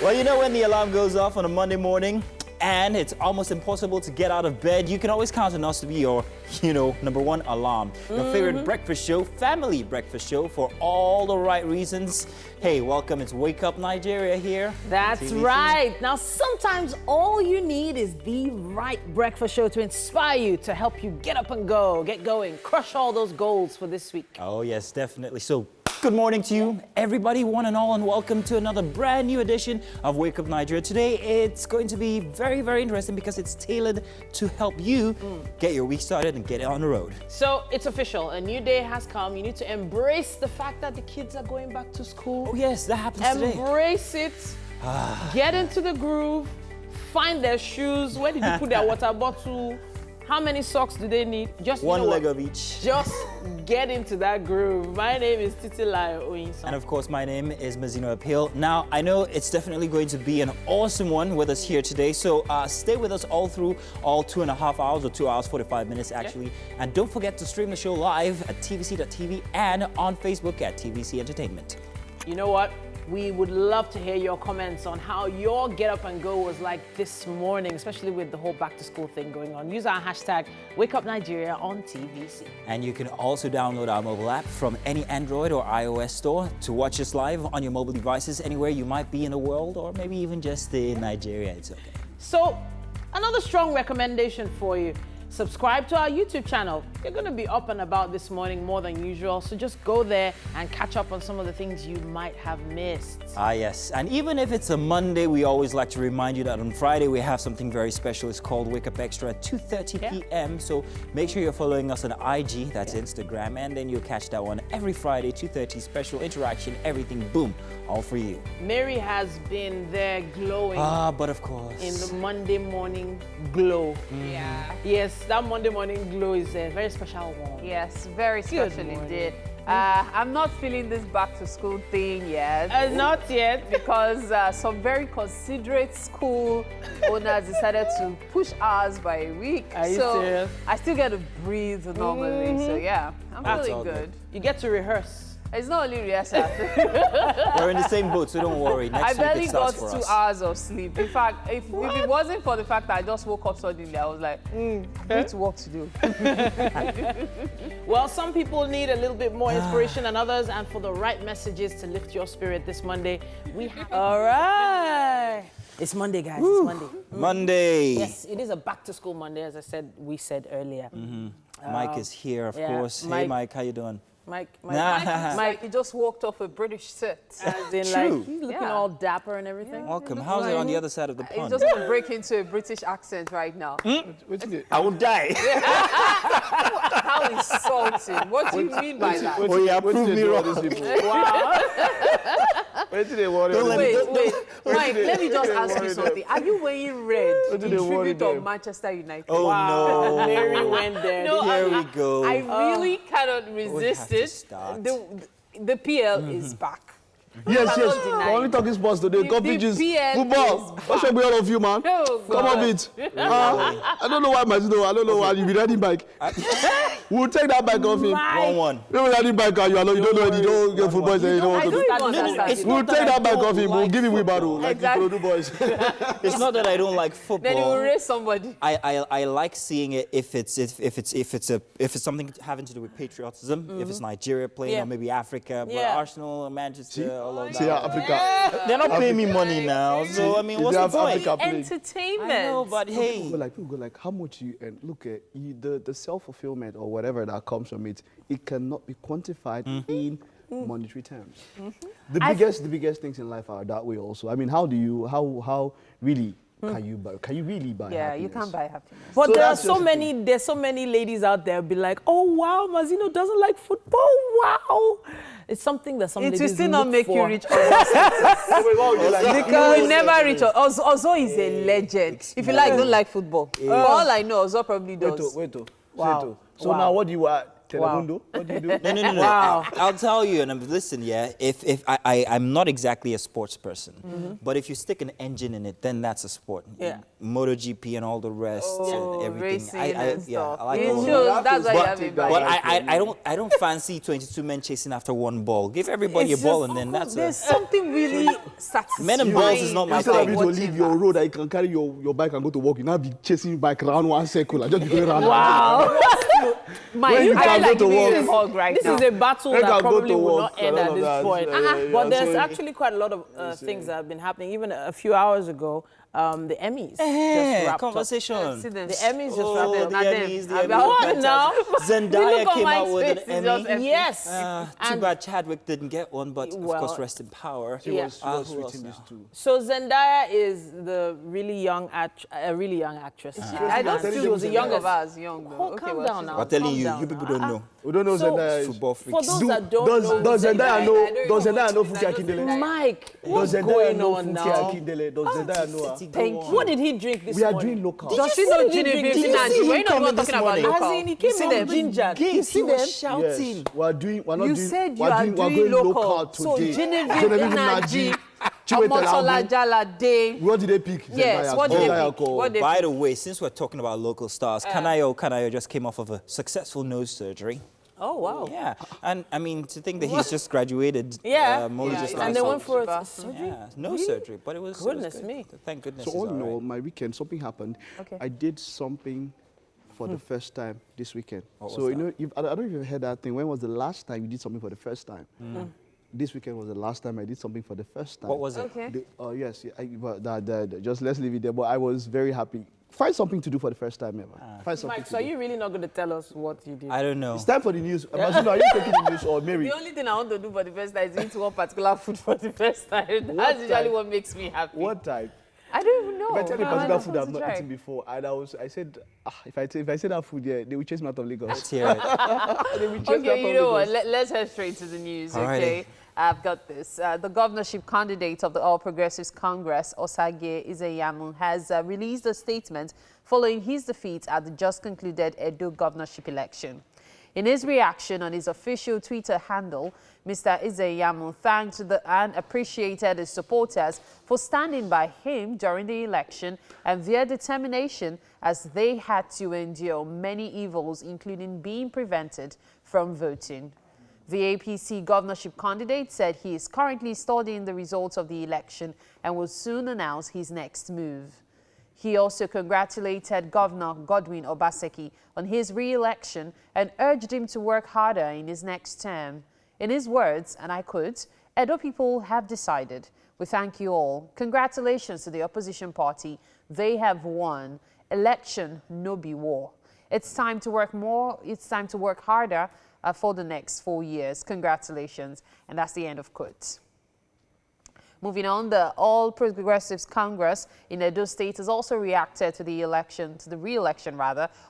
Well, you know when the alarm goes off on a Monday morning and it's almost impossible to get out of bed, you can always count on us to be your, number one alarm. Your favorite breakfast show, family breakfast show for all the right reasons. Hey, welcome. It's Wake Up Nigeria here. That's right. Now, sometimes all you need is the right breakfast show to inspire you, to help you get up and go, get going, crush all those goals for this week. Oh, yes, definitely. So, good morning to you, everybody, one and all, and welcome to another brand new edition of Wake Up Nigeria. Today, it's going to be very, very interesting because it's tailored to help you get your week started and get it on the road. So, it's official. A new day has come. You need to embrace the fact that the kids are going back to school. Oh, yes, that happens today. Embrace it. Get into the groove. Find their shoes. Where did you put their water bottle? How many socks do they need? Just one leg of each. Just get into that groove. My name is Titilayo Oyinsan. And of course, my name is Mazino Appeal. Now, I know it's definitely going to be an awesome one with us here today. So stay with us all through all 2.5 hours, or 2 hours, 45 minutes actually. Okay. And don't forget to stream the show live at tvc.tv and on Facebook at TVC Entertainment. You know what? We would love to hear your comments on how your get up and go was like this morning, especially with the whole back to school thing going on. Use our hashtag #WakeUpNigeria on TVC. And you can also download our mobile app from any Android or iOS store to watch us live on your mobile devices anywhere you might be in the world, or maybe even just in Nigeria. It's okay. So, another strong recommendation for you. Subscribe to our YouTube channel. You're going to be up and about this morning more than usual, so just go there and catch up on some of the things you might have missed. Ah, yes. And even if it's a Monday, we always like to remind you that on Friday we have something very special. It's called Wake Up Extra at 2:30 p.m. So make sure you're following us on IG, that's Instagram, and then you'll catch that one every Friday, 2:30, special interaction, everything, boom, all for you. Mary has been there glowing. But of course. In the Monday morning glow. Yeah. Yes, that Monday morning glow is a very special one. Yes, very special indeed. I'm not feeling this back to school thing yet. Not yet. Because some very considerate school owners decided to push hours by a week. Are you serious? I still get to breathe normally. So yeah, I'm feeling good. You get to rehearse. It's not only rehearsal. We're in the same boat, so don't worry. Next I barely week it starts got for 2 us. hours of sleep. In fact, if it wasn't for the fact that I just woke up suddenly, I was like, it's work to do. Well, some people need a little bit more inspiration than others, and for the right messages to lift your spirit this Monday, we have... All right. It's Monday, guys. It's Monday. Monday. Yes, it is a back-to-school Monday, as we said earlier. Mike is here, of course. Hey, Mike, how you doing? Mike, he just walked off a British set. As in, like, he's looking all dapper and everything. Welcome. How's it on the other side of the pond? He's just going to break into a British accent right now. I will die. How insulting. What do you mean by that? Oh, yeah, prove me wrong. Wow. Wait. Mike, let me just ask you something. Are you wearing red in tribute of Manchester United? Oh, no. Mary went there. No, Here we go. I really cannot resist it. The PL is back. Yes. We're only talking sports today. Coverage is football. What should be all of you, man? Oh, come on, it. I don't know why, Mazino. I don't know why you be riding bike. We'll take that bike off him. 1-1. You're riding bike, you alone. You don't know. You don't get football. You don't want to do. We'll take that bike off him. We'll give him wheelbarrow like the Produ boys. It's not that I don't like football. Then he will raise somebody. I like seeing it if it's something having to do with patriotism. If it's Nigeria playing, or maybe Africa, but Arsenal or Manchester. See, Africa. They're not paying me money now, so I mean, what's the point? Entertainment. I know, but hey, People go like, how much you and look at the self-fulfillment or whatever that comes from it. It cannot be quantified in monetary terms. The biggest things in life are that way also. I mean, how really can you really buy happiness? You can't buy happiness. But So there's so many ladies out there be like, oh wow, Mazino doesn't like football. Wow. It's something that some ladies It will still not make for. you rich. You will never reach. Ozo is a legend. If you don't like football. For all I know, Ozo probably does. Wait. Wow. So now what do you are? Telemundo? What do you do? No. Wow. I'll tell you, and listen, if I'm not exactly a sports person, but if you stick an engine in it, then that's a sport. Yeah. MotoGP and all the rest and everything. Racing and stuff. I like It all of shows, that. that's why you have a But bike. I don't fancy 22 men chasing after one ball. Give everybody a ball and then that's There's something really satisfying. Men and balls is not my Instead of you to watching leave your that. road that you can carry your bike and go to work, you now be chasing bike around one circle and just be going around. Wow. My, When you I can feel like go to giving you work. a hug right This now. is a battle Let that her go probably to will work not end and at all of this that. point. Yeah, But there's so- actually quite a lot of things that have been happening. Even a few hours ago, the Emmys just Hey, wrapped conversation. See them. up. The Emmys just Oh, wrapped the up. Emmys, the What Emmys. What now? Zendaya Look on came my out with an face, it's just Emmy. empty. Yes. Too And bad Chadwick didn't get one, but of Well, course, rest in power. She Yeah. was Who else tweeting now? this too. So Zendaya is the really young actress. I don't Telling see you was the Zendaya. young of us, young though. Oh, calm well, down she's now. I'm telling Calm you, down you now. people don't know. We don't know So- Zendaya is. Football For freaks. those that don't know, Does Zendaya know? Does Zendaya know Zendaya. Funke Akindele? Mike, what's Does Zendaya going know on Funke now? Akindele? Does Zendaya know her? Thank you. What did he drink this We are morning? doing local. Does she you know see the Genevieve drink? Did you Nnaji? see him We're not coming even this talking about morning? local. As in, he You came see out them? ginger. Gates, You see he was them? shouting. Yes, we're not You doing. said you we're are doing, we're doing going local. today. So Genevieve Genevieve Nnaji, Chiwetel Omotola Abu. Jalade. What did they pick? Yes, Zendaya. what did they Zendaya pick? call. What they By the way, since we're talking about local stars, Kanayo just came off of a successful nose surgery. Oh, wow. Yeah, and I mean, to think that he's just graduated. Yeah. only Yeah, just yeah. last And they week. went for a Bathroom. surgery? Yeah, no surgery, but it was Goodness good. me. Thank goodness. So he's all in all all, right. my weekend, something happened. Okay. I did something for the first time this weekend. What was So you that? know, I don't know if you've heard that thing. When was the last time you did something for the first time? This weekend was the last time I did something for the first time. What was it? Okay. Yes, just let's leave it there. But I was very happy. Find something to do for the first time ever. Find something Mike, to so are do. you really not going to tell us what you did? I don't know. It's time for the news. Mazuna, are you taking the news or Mary? The only thing I want to do for the first time is eat one particular food for the first time. That's usually time? what makes me happy. What type? I don't even know. If I tell you I particular just food want I've to not try. eaten before, and I said, if I say that food, yeah, they will chase me out of Lagos. Let's hear it. They will chase me out Okay, of you know what? Lagos. Let's head straight to the news, Alrighty. okay? I've got this. The governorship candidate of the All Progressives Congress, Osage Izeyamu, has released a statement following his defeat at the just concluded Edo governorship election. In his reaction on his official Twitter handle, Mr. Izeyamu thanked and appreciated his supporters for standing by him during the election and their determination as they had to endure many evils, including being prevented from voting. The APC governorship candidate said he is currently studying the results of the election and will soon announce his next move. He also congratulated Governor Godwin Obaseki on his re-election and urged him to work harder in his next term. In his words, and I quote, "Edo people have decided. We thank you all. Congratulations to the opposition party. They have won. Election no be war. It's time to work more. It's time to work harder for the next 4 years. Congratulations." And that's the end of quote. Moving on, the All Progressives Congress in Edo State has also reacted to the re-election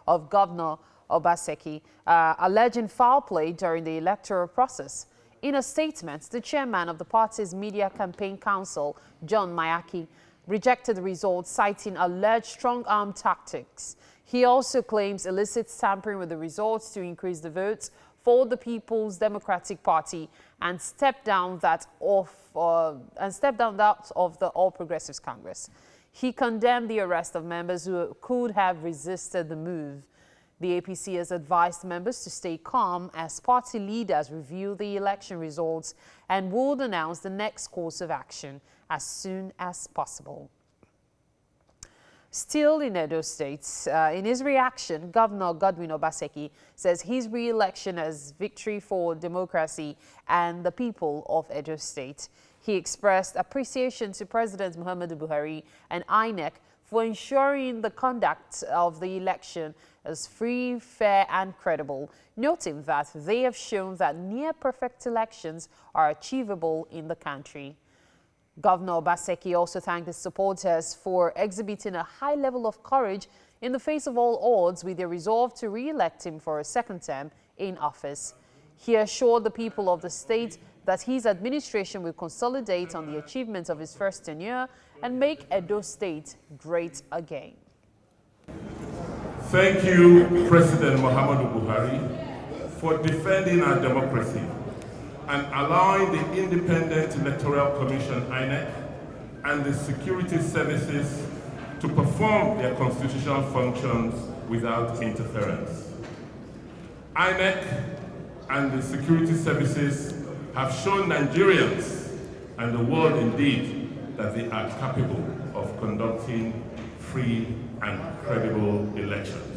of Governor Obaseki, alleging foul play during the electoral process. In a statement, the chairman of the party's Media Campaign Council, John Mayaki, rejected the results, citing alleged strong-arm tactics. He also claims illicit tampering with the results to increase the votes for the People's Democratic Party and stepped down that of the All Progressives Congress. He condemned the arrest of members who could have resisted the move. The APC has advised members to stay calm as party leaders review the election results and will announce the next course of action as soon as possible. Still in Edo State, in his reaction, Governor Godwin Obaseki says his re-election is victory for democracy and the people of Edo State. He expressed appreciation to President Muhammadu Buhari and INEC for ensuring the conduct of the election is free, fair and credible, noting that they have shown that near-perfect elections are achievable in the country. Governor Obaseki also thanked his supporters for exhibiting a high level of courage in the face of all odds with their resolve to re-elect him for a second term in office. He assured the people of the state that his administration will consolidate on the achievements of his first tenure and make Edo State great again. Thank you, President Muhammadu Buhari, for defending our democracy and allowing the Independent Electoral Commission, INEC, and the security services to perform their constitutional functions without interference. INEC and the security services have shown Nigerians and the world indeed that they are capable of conducting free and credible elections.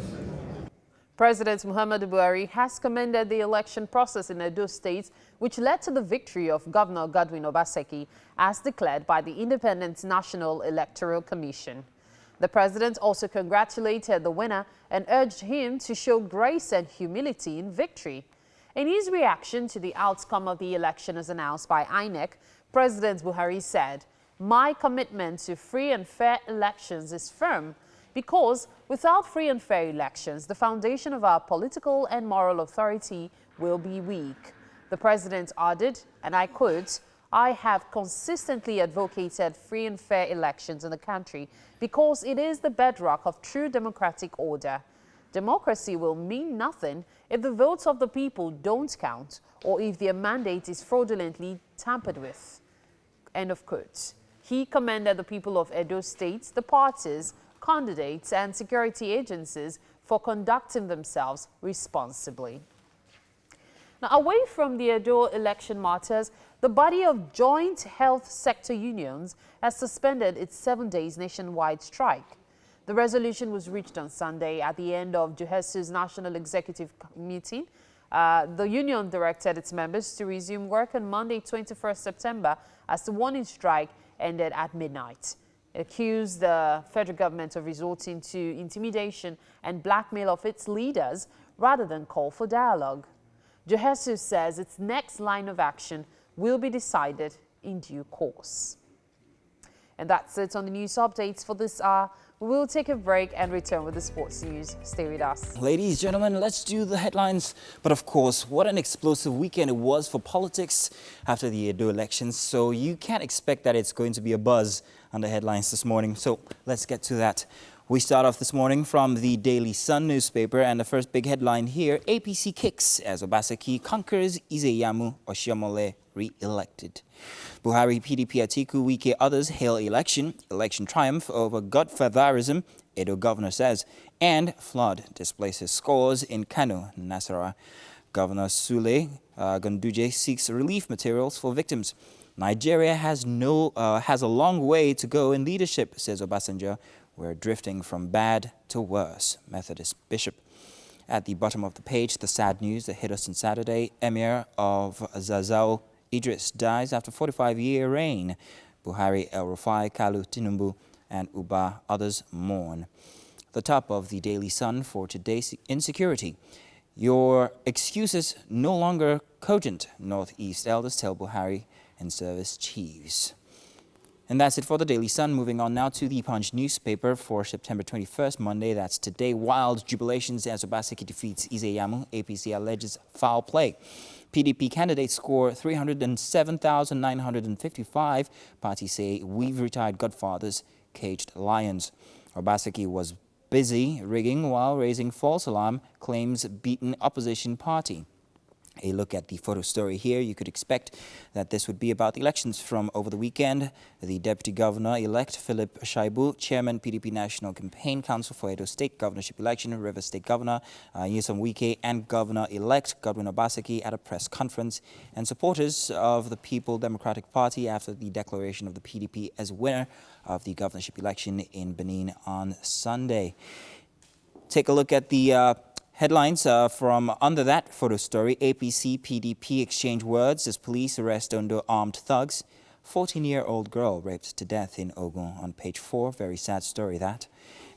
President Muhammadu Buhari has commended the election process in Edo State, which led to the victory of Governor Godwin Obaseki, as declared by the Independent National Electoral Commission. The president also congratulated the winner and urged him to show grace and humility in victory. In his reaction to the outcome of the election as announced by INEC, President Buhari said, "My commitment to free and fair elections is firm, because without free and fair elections, the foundation of our political and moral authority will be weak." The president added, and I quote, "I have consistently advocated free and fair elections in the country because it is the bedrock of true democratic order. Democracy will mean nothing if the votes of the people don't count or if their mandate is fraudulently tampered with." End of quote. He commended the people of Edo State, the parties, candidates and security agencies for conducting themselves responsibly. Now, away from the Edo election matters, the body of joint health sector unions has suspended its 7 days nationwide strike. The resolution was reached on Sunday at the end of JOHESU's National Executive meeting. The union directed its members to resume work on Monday, 21st September, as the warning strike ended at midnight. It accused the federal government of resorting to intimidation and blackmail of its leaders rather than call for dialogue. JOHESU says its next line of action will be decided in due course. And that's it on the news updates for this hour. We will take a break and return with the sports news. Stay with us. Ladies, gentlemen, let's do the headlines. But of course, what an explosive weekend it was for politics after the Edo elections. So you can't expect that it's going to be a buzz on the headlines this morning. So let's get to that. We start off this morning from the Daily Sun newspaper, and the first big headline here: APC kicks as Obaseki conquers Izeyamu Oshiomhole re-elected. Buhari, PDP, Atiku, Wike, others hail election triumph over godfatherism, Edo governor says, and flood displaces scores in Kano, Nasarawa. Governor Sule Ganduje seeks relief materials for victims. Nigeria has a long way to go in leadership, says Obasanjo. We're drifting from bad to worse, Methodist bishop. At the bottom of the page, the sad news that hit us on Saturday: Emir of Zazzau Idris dies after 45-year reign. Buhari, El Rufai, Kalu, Tinubu, and Uba, others mourn. The top of the Daily Sun for today's insecurity: your excuses no longer cogent, Northeast elders tell Buhari and service chiefs. And that's it for the Daily Sun. Moving on now to the Punch newspaper for September 21st, Monday. That's today. Wild jubilations as Obaseki defeats Izeyamu. APC alleges foul play. PDP candidates score 307,955. Party say we've retired godfathers, caged lions. Obaseki was busy rigging while raising false alarm, claims beaten opposition party. A look at the photo story here. You could expect that this would be about the elections from over the weekend. The Deputy Governor-elect, Philip Shaibu, Chairman, PDP National Campaign Council for Edo State Governorship Election, River State Governor Nyesom Wike, and Governor-elect Godwin Obaseki at a press conference, and supporters of the People Democratic Party after the declaration of the PDP as winner of the governorship election in Benin on Sunday. Take a look at the headlines from under that photo story. APC, PDP exchange words as police arrest under armed thugs. 14-year-old girl raped to death in Ogun on page 4. Very sad story, that.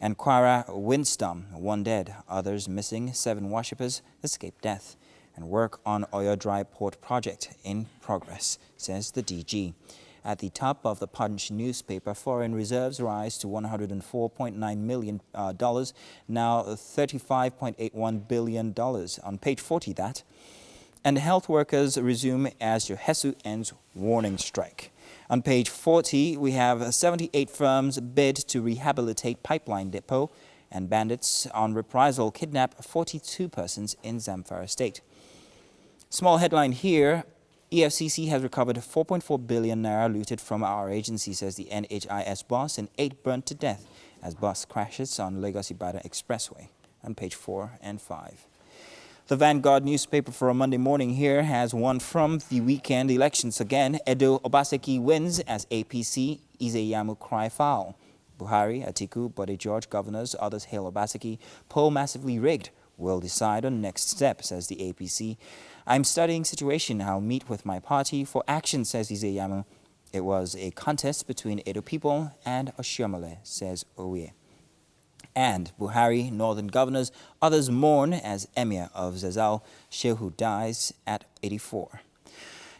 And Kwara windstorm, 1 dead, others missing, 7 worshippers escaped death. And work on Oyo Dry Port project in progress, says the DG. At the top of the Punch newspaper, foreign reserves rise to $104.9 million, now $35.81 billion. On page 40, that. And health workers resume as JOHESU ends warning strike. On page 40, we have 78 firms bid to rehabilitate pipeline depot, and bandits on reprisal kidnap 42 persons in Zamfara state. Small headline here: EFCC has recovered 4.4 billion naira looted from our agency, says the NHIS boss, and 8 burnt to death as bus crashes on Lagos-Ibadan Expressway, on page 4 and 5. The Vanguard newspaper for a Monday morning here has one from the weekend elections again. Edo Obaseki wins as APC Izeyamu cry foul. Buhari, Atiku, Bode George governors, others hail Obaseki. Poll massively rigged. Will decide on next step, says the APC. I'm studying situation. I'll meet with my party for action, says Izeyamu. It was a contest between Edo people and Oshiomhole, says Owie. And Buhari, northern governors, others mourn as Emir of Zazal, Shehu dies at 84.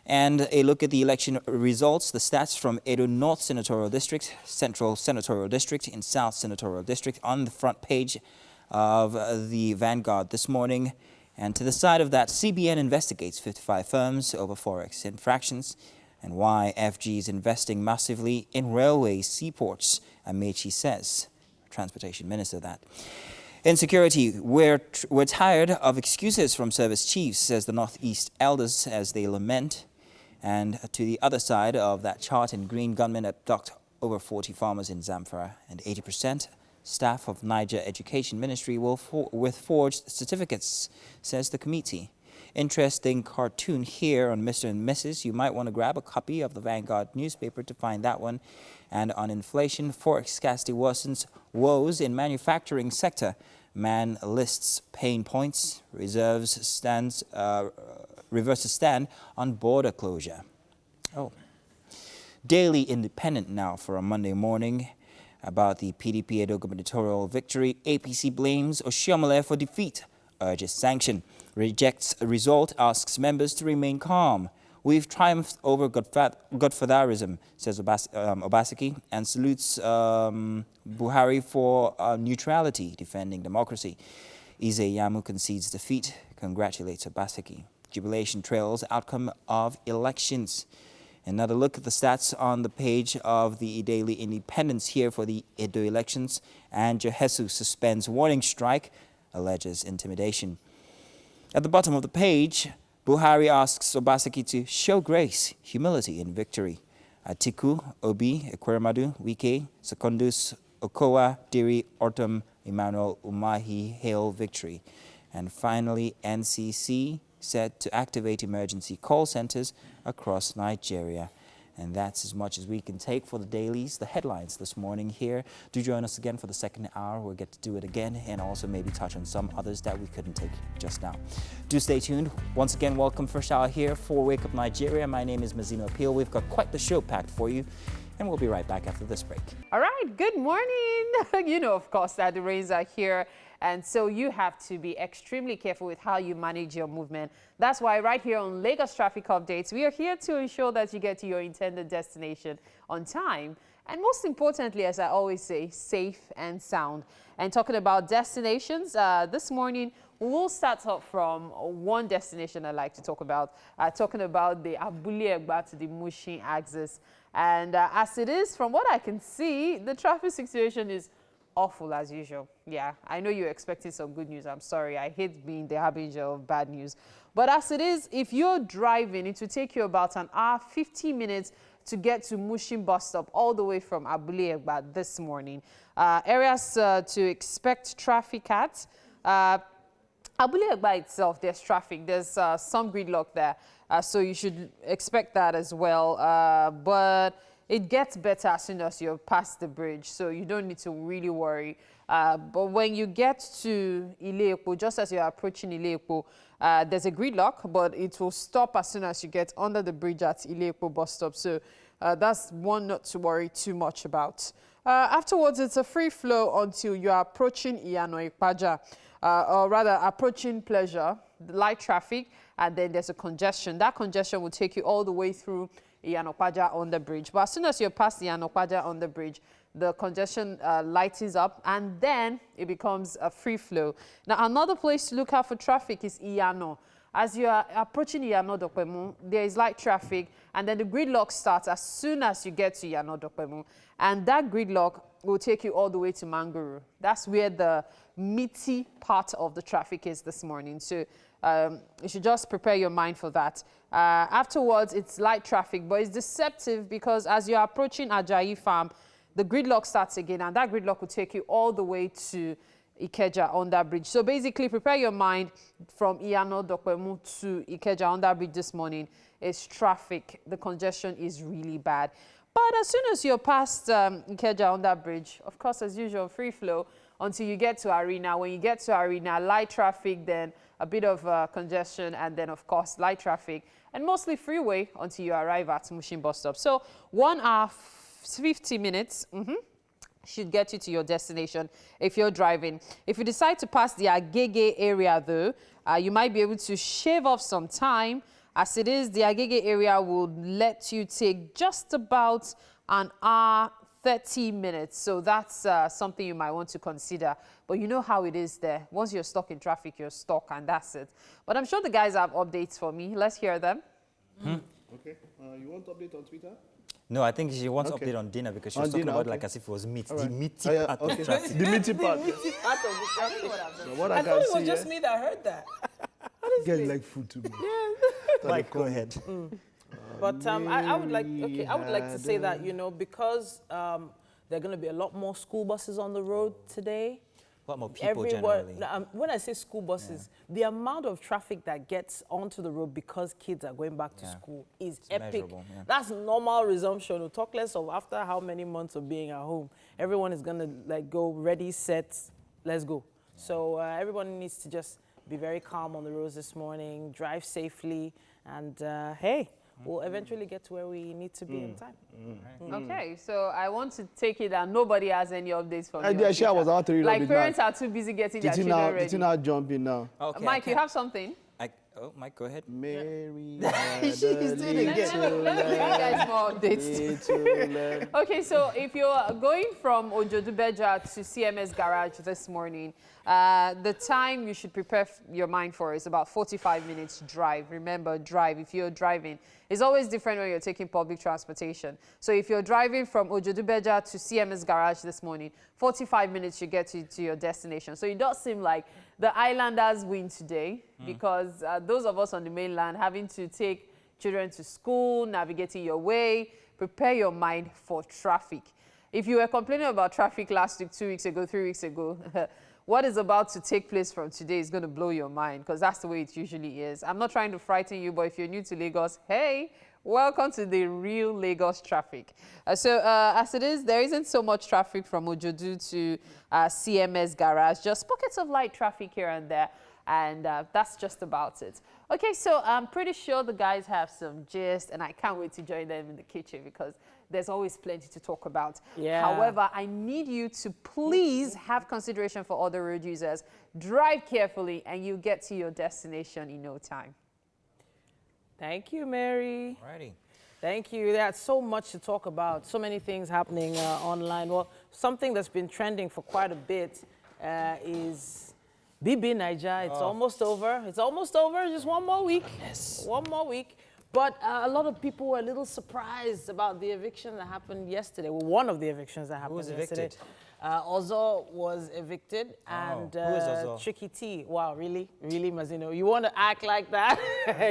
And a look at the election results, the stats from Edo North Senatorial District, Central Senatorial District, and South Senatorial District on the front page of the Vanguard this morning. And to the side of that, CBN investigates 55 firms over forex infractions and why FG is investing massively in railways, seaports, Amechi says. Transportation Minister that. Insecurity, we're tired of excuses from service chiefs, says the Northeast elders as they lament. And to the other side of that chart in green, gunmen abduct over 40 farmers in Zamfara, and 80% staff of Niger Education Ministry with forged certificates, says the committee. Interesting cartoon here on Mr. and Mrs. You might want to grab a copy of the Vanguard newspaper to find that one. And on inflation, forex scarcity worsens woes in manufacturing sector. Man lists pain points, reverses stand on border closure. Oh. Daily Independent now for a Monday morning. About the PDP Edo gubernatorial victory, APC blames Oshiomhole for defeat, urges sanction, rejects result, asks members to remain calm. We've triumphed over Godfatherism, says Obaseki, and salutes Buhari for neutrality, defending democracy. Izeyamu concedes defeat, congratulates Obaseki. Jubilation trails outcome of elections. Another look at the stats on the page of the Daily Independence here for the Edo elections. And JOHESU suspends warning strike, alleges intimidation. At the bottom of the page, Buhari asks Obaseki to show grace, humility in victory. Atiku, Obi, Ekweremadu, Wike, Secondus, Okowa, Diri, Ortom, Emmanuel Umahi hail victory. And finally, NCC said to activate emergency call centers across Nigeria. And that's as much as we can take for the dailies, the headlines this morning here. Do join us again for the second hour. We'll get to do it again and also maybe touch on some others that we couldn't take just now. Do stay tuned. Once again, welcome first hour here for Wake Up Nigeria. My name is Mazino Appeal. We've got quite the show packed for you. And we'll be right back after this break. All right, good morning. You know, of course, that the rains are here. And so you have to be extremely careful with how you manage your movement. That's why right here on Lagos Traffic Updates, we are here to ensure that you get to your intended destination on time. And most importantly, as I always say, safe and sound. And talking about destinations, this morning, we'll start off from one destination I like to talk about, talking about the Abule Egba to the Mushin axis. And as it is, from what I can see, the traffic situation is awful as usual. Yeah, I know you're expecting some good news. I'm sorry. I hate being the harbinger of bad news. But as it is, if you're driving, it will take you about an hour, 50 minutes to get to Mushin bus stop all the way from Abule Egba this morning. Areas to expect traffic at. Abule Egba itself, there's traffic. There's some gridlock there. So you should expect that as well. But it gets better as soon as you're past the bridge, so you don't need to really worry. But when you get to Ile-Epo, just as you're approaching Ile-Epo, there's a gridlock, but it will stop as soon as you get under the bridge at Ile-Epo bus stop. So that's one not to worry too much about. Afterwards, it's a free flow until you are approaching Iyano Ipaja, or rather approaching Pleasure, the light traffic, and then there's a congestion. That congestion will take you all the way through Iyanopaja on the bridge. But as soon as you're past Iyanopaja on the bridge, the congestion lightens up, and then it becomes a free flow. Now, another place to look out for traffic is Iyano. As you are approaching Iyano Dokpemu, there is light traffic, and then the gridlock starts as soon as you get to Iyano Dokpemu. And that gridlock will take you all the way to Manguru. That's where the meaty part of the traffic is this morning. So you should just prepare your mind for that. Afterwards, it's light traffic, but it's deceptive because as you're approaching Ajayi Farm, the gridlock starts again, and that gridlock will take you all the way to Ikeja Underbridge. So basically, prepare your mind from Iyano Dokpemu to Ikeja Underbridge this morning. It's traffic. The congestion is really bad. But as soon as you're past Ikeja Underbridge, of course, as usual, free flow until you get to Arena. When you get to Arena, light traffic, then a bit of congestion, and then, of course, light traffic, and mostly freeway until you arrive at Mushin bus stop. So 1 hour, 50 minutes. Should get you to your destination if you're driving. If you decide to pass the Agege area, though, you might be able to shave off some time. As it is, the Agege area will let you take just about an hour, 30 minutes. So that's something you might want to consider. But you know how it is there. Once you're stuck in traffic, you're stuck, and that's it. But I'm sure the guys have updates for me. Let's hear them. Okay. You want update on Twitter? No, I think she wants to update on dinner because she was talking about like as if it was meat. The meaty part of traffic. The meaty part. Part of the traffic. What I can thought it was see, just me that heard that. Get like food to me. Mike, go ahead. But I would like to say that, you know, because there are going to be a lot more school buses on the road today. A lot more people generally. When I say school buses, the amount of traffic that gets onto the road because kids are going back to school is epic. That's normal resumption. We'll talk less of after how many months of being at home. Everyone is going to like go ready, set, let's go. So everyone needs to just be very calm on the roads this morning, drive safely, and hey, we'll eventually get to where we need to be in time. Okay, so I want to take it that nobody has any updates for me. I was out to like parents are too busy getting their children ready. Did you not jump in now? Okay, Mike, you have something? Mike, go ahead. Mary. She's doing it again. Let me give you guys more updates. Okay, so if you're going from Ojodubeja to CMS Garage this morning, the time you should prepare your mind for is about 45 minutes drive. Remember, drive. If you're driving, it's always different when you're taking public transportation. So if you're driving from Ojodubeja to CMS Garage this morning, 45 minutes you get to your destination. So it does seem like the islanders win today because those of us on the mainland having to take children to school, navigating your way, prepare your mind for traffic. If you were complaining about traffic last week, 2 weeks ago, 3 weeks ago, what is about to take place from today is going to blow your mind because that's the way it usually is. I'm not trying to frighten you, but if you're new to Lagos, hey, welcome to the real Lagos traffic. So as it is, there isn't so much traffic from Ojodu to CMS Garage, just pockets of light traffic here and there. And that's just about it. Okay, so I'm pretty sure the guys have some gist, and I can't wait to join them in the kitchen because there's always plenty to talk about. Yeah. However, I need you to please have consideration for other road users. Drive carefully, and you'll get to your destination in no time. Thank you, Mary. Alrighty. Thank you. There's so much to talk about, so many things happening online. Well, something that's been trending for quite a bit is BB Niger. It's almost over. It's almost over. Just one more week. Yes. One more week. But a lot of people were a little surprised about the eviction that happened yesterday. Well, one of the evictions that happened yesterday. Evicted? Ozo was evicted, and Who is Ozo? Tricky T. Wow, really? Really, Mazino? You want to act like that?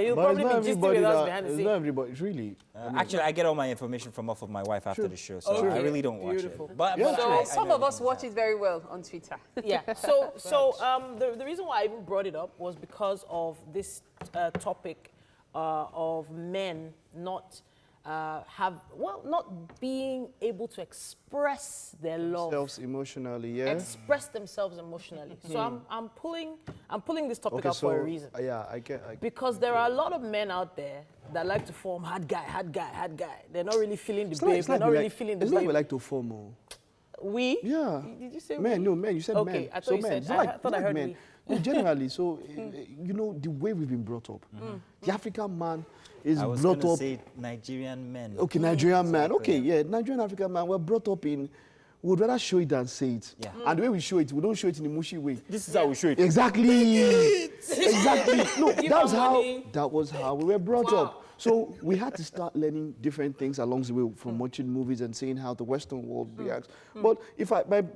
You'll But probably be gisting with us behind the it's scenes. not everybody, it's really. Actually, I get all my information from off of my wife after the show, so Okay. I really don't watch Beautiful. it. But So I some know of us everything watch that's it very well on Twitter. Yeah. The reason why I even brought it up was because of this topic of men not not being able to express their love, Themselves emotionally, yeah. express themselves emotionally. So I'm pulling this topic up so for a reason. yeah, I get. Because there are a lot of men out there that like to form hard guy. They're not really feeling the babe. They're not really feeling the It's like we babe. like to form more. We? Yeah. Did you say Men, we? no, men. You said Okay, men. I thought so you men. said- It's I like, thought I it's heard men. No, generally, so you know the way we've been brought up. The African man is I was brought going to up. say Nigerian men. Okay, Nigerian man. Okay, yeah, Nigerian African man. We're brought up in. We'd rather show it than say it. Yeah. And the way we show it, we don't show it in a mushy way. This is how we show it. Exactly. Exactly. No, Give that was her how. money. That was how we were brought up. So we had to start learning different things along the way from watching movies and seeing how the Western world reacts. But if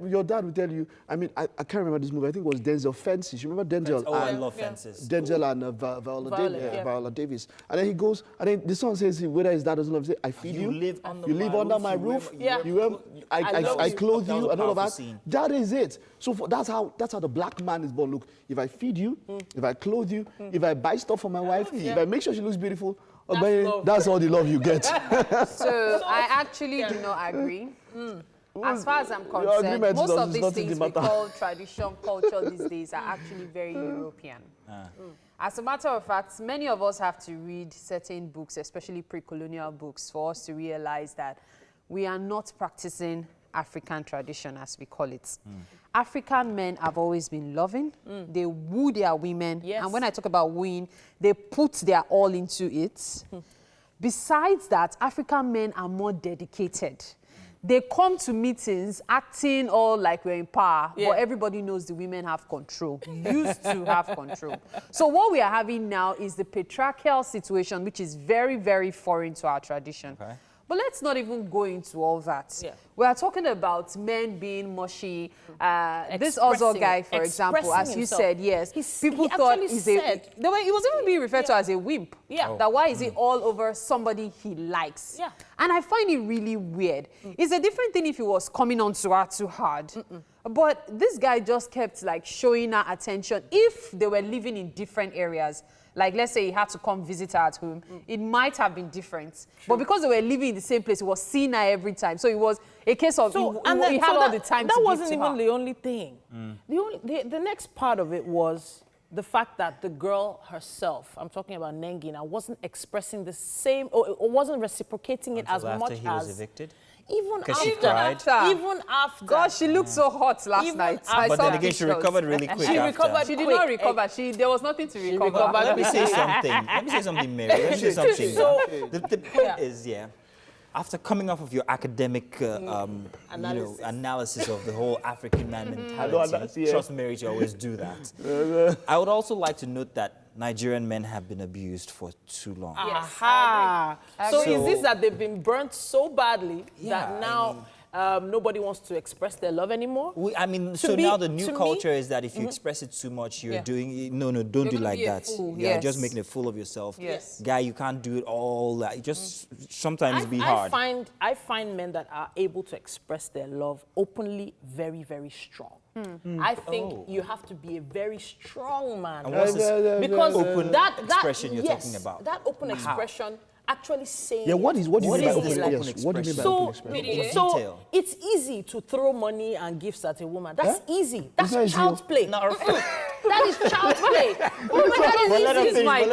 your dad would tell you, I mean, I can't remember this movie. I think it was Denzel Fences. You remember Denzel? Oh, I love Fences. Denzel and Viola Davis. And then he goes, and then the son says, whether his dad doesn't love him, I feed you. You live under my roof. I clothe you and all of that. That is it. So that's how the black man is born. Look, if I feed you, if I clothe you, if I buy stuff for my wife, if I make sure she looks beautiful, that's all the love you get. So I actually do not agree. As far as I'm concerned, most of these things we call tradition, culture these days are actually very European. As a matter of fact, many of us have to read certain books, especially pre-colonial books, for us to realize that we are not practicing African tradition, as we call it. African men have always been loving. They woo their women. Yes. And when I talk about wooing, they put their all into it. Besides that, African men are more dedicated. They come to meetings acting all like we're in power, but everybody knows the women have control, used to have control. So what we are having now is the patriarchal situation, which is very, very foreign to our tradition. Okay. But let's not even go into all that. Yeah. We are talking about men being mushy. This Ozzo guy, for example, as you said, yes, people thought he was even being referred to as a wimp. Yeah. That why is he all over somebody he likes? Yeah. And I find it really weird. It's a different thing if he was coming on to her too hard. But this guy just kept like showing her attention. If they were living in different areas, like let's say he had to come visit her at home, it might have been different. True. But because they were living in the same place, he was seeing her every time. So it was a case of he had all the time to give to her. That wasn't even the only thing. The next part of it was the fact that the girl herself, I'm talking about Nengina, wasn't expressing the same, or wasn't reciprocating it as much as he was evicted. Even after. God, she looked so hot last night. But then again, she recovered really quick. She recovered. She did not recover. There was nothing to recover. Let me say something, Mary. Let me say something. So, the point is, after coming off of your academic analysis of the whole African man mentality, trust Mary to always do that. I would also like to note that Nigerian men have been abused for too long. Yes, so is this that they've been burnt so badly that now nobody wants to express their love anymore? Now the new culture is that if you express it too much, you're doing, don't do like that. You're just making a fool of yourself. Yes. Guy, you can't do it all. Just sometimes be hard. I find men that are able to express their love openly very, very strong. I think you have to be a very strong man. And what's this because open expression you're talking about? That open expression actually saying. Yeah, what do you mean by open expression? So it's easy to throw money and gifts at a woman. That's easy. That's child's play. That is child's play. That is easy, Mike.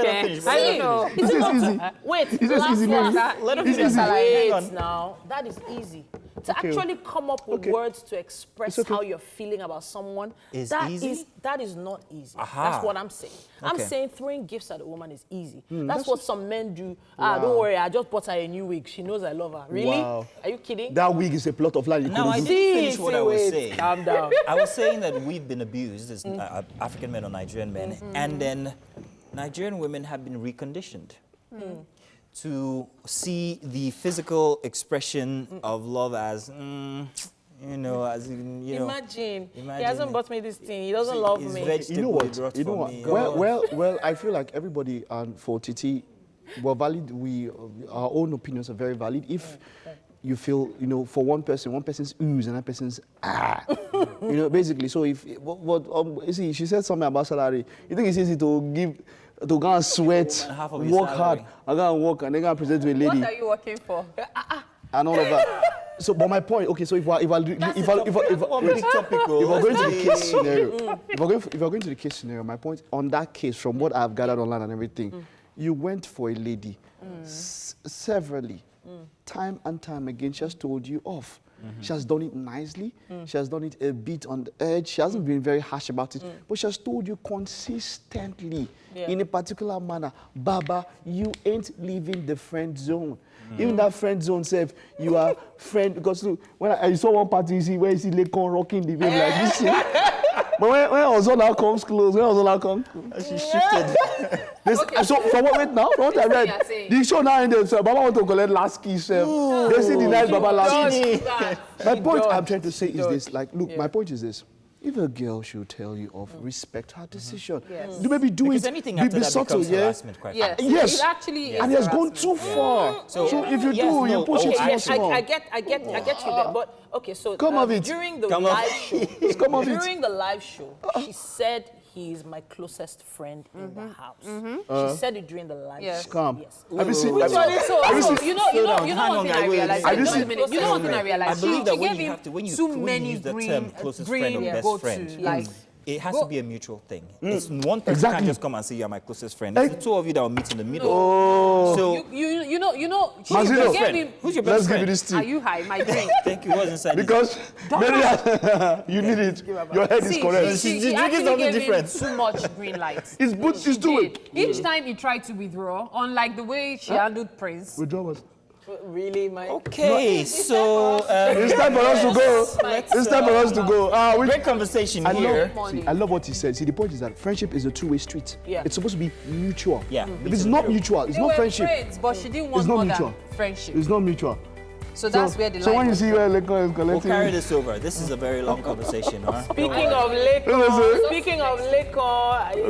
I don't know. Is it not? Wait, let him finish. Wait now. That is easy. To actually come up with words to express how you're feeling about someone, that is not easy. That's what I'm saying. I'm saying throwing gifts at a woman is easy. That's what some men do. Don't worry, I just bought her a new wig. She knows I love her. Really? Wow. Are you kidding? That wig is a plot of land. No, I didn't finish what I was saying. Calm down. I was saying that we've been abused as African men or Nigerian men, and then Nigerian women have been reconditioned. To see the physical expression of love as, Imagine, he hasn't bought me this thing. He doesn't love me. You know what? Well, I feel like everybody, and for Titi, we're valid. Our own opinions are very valid. If you feel, for one person's ooze and that person's basically. So if you see, she said something about salary. You think it's easy to go and sweat, work hard, and go and work, and then go and present to a lady. What are you working for? And all of that. So, but my point, okay, so if we're going to the case scenario, my point on that case, from what I've gathered online and everything, you went for a lady severally, time and time again. She has told you off. She has done it nicely. She has done it a bit on the edge. She hasn't been very harsh about it, but she has told you consistently in a particular manner, Baba, you ain't leaving the friend zone. Even that friend zone self, you are friend, because look, when I saw one party, you see where you see Lekon rocking the wave like this. But when Ozola comes close, she shifted. So from what wait now, from what I read, the show now ended. So Baba want to collect last key, chef. They see the night Baba last key. My point I'm trying to say is this. Like, look, my point is this. If a girl should tell you off, respect her decision. Yes. Maybe do Because it. anything after that subtle, becomes harassment, quite frankly. Yes. It actually is And he has gone harassment. too far. So if you you push it Okay, too small. I get you there, but okay, so Come of it. during the Come of live show, Come of it. during the live show, she said he's my closest friend in the house. She said it during the live Yes. show. Come. Yes. Have you seen? So, you know Slow down, one hang on, thing I I will. realized. Have you Just a seen- minute. You know one thing I I realized. believe She that when gave you him have to, when you too many use the green, term closest friend or best go-to, friend, like, it has to be a mutual thing. It's one person Exactly. can't just come and say you're my closest friend. It's the two of you that will meet in the middle. Oh. So you know. She Mazino. gave him. who's your Let's best give you friend? this Are tip. you high? My drink. Thank you. What's inside? Because Mary, you need it. Your head is correct. She's She drinking actually something gave him different. too much green light. It's doing. Each time he tried to withdraw, unlike the way she handled Prince. Withdraw us. Really, my Okay, so It's time for us to go. It's time for us to go. great conversation here. I love what he said. See, the point is that friendship is a two-way street. Yeah. It's supposed to be mutual. Yeah. If it's not mutual, it's They not were friendship. friends, but she didn't want It's not more mutual. than friendship. It's not mutual. So that's where the So line when you was. see where Leko is We'll collecting, carry this over. This is a very long conversation. Huh? Speaking of liquor,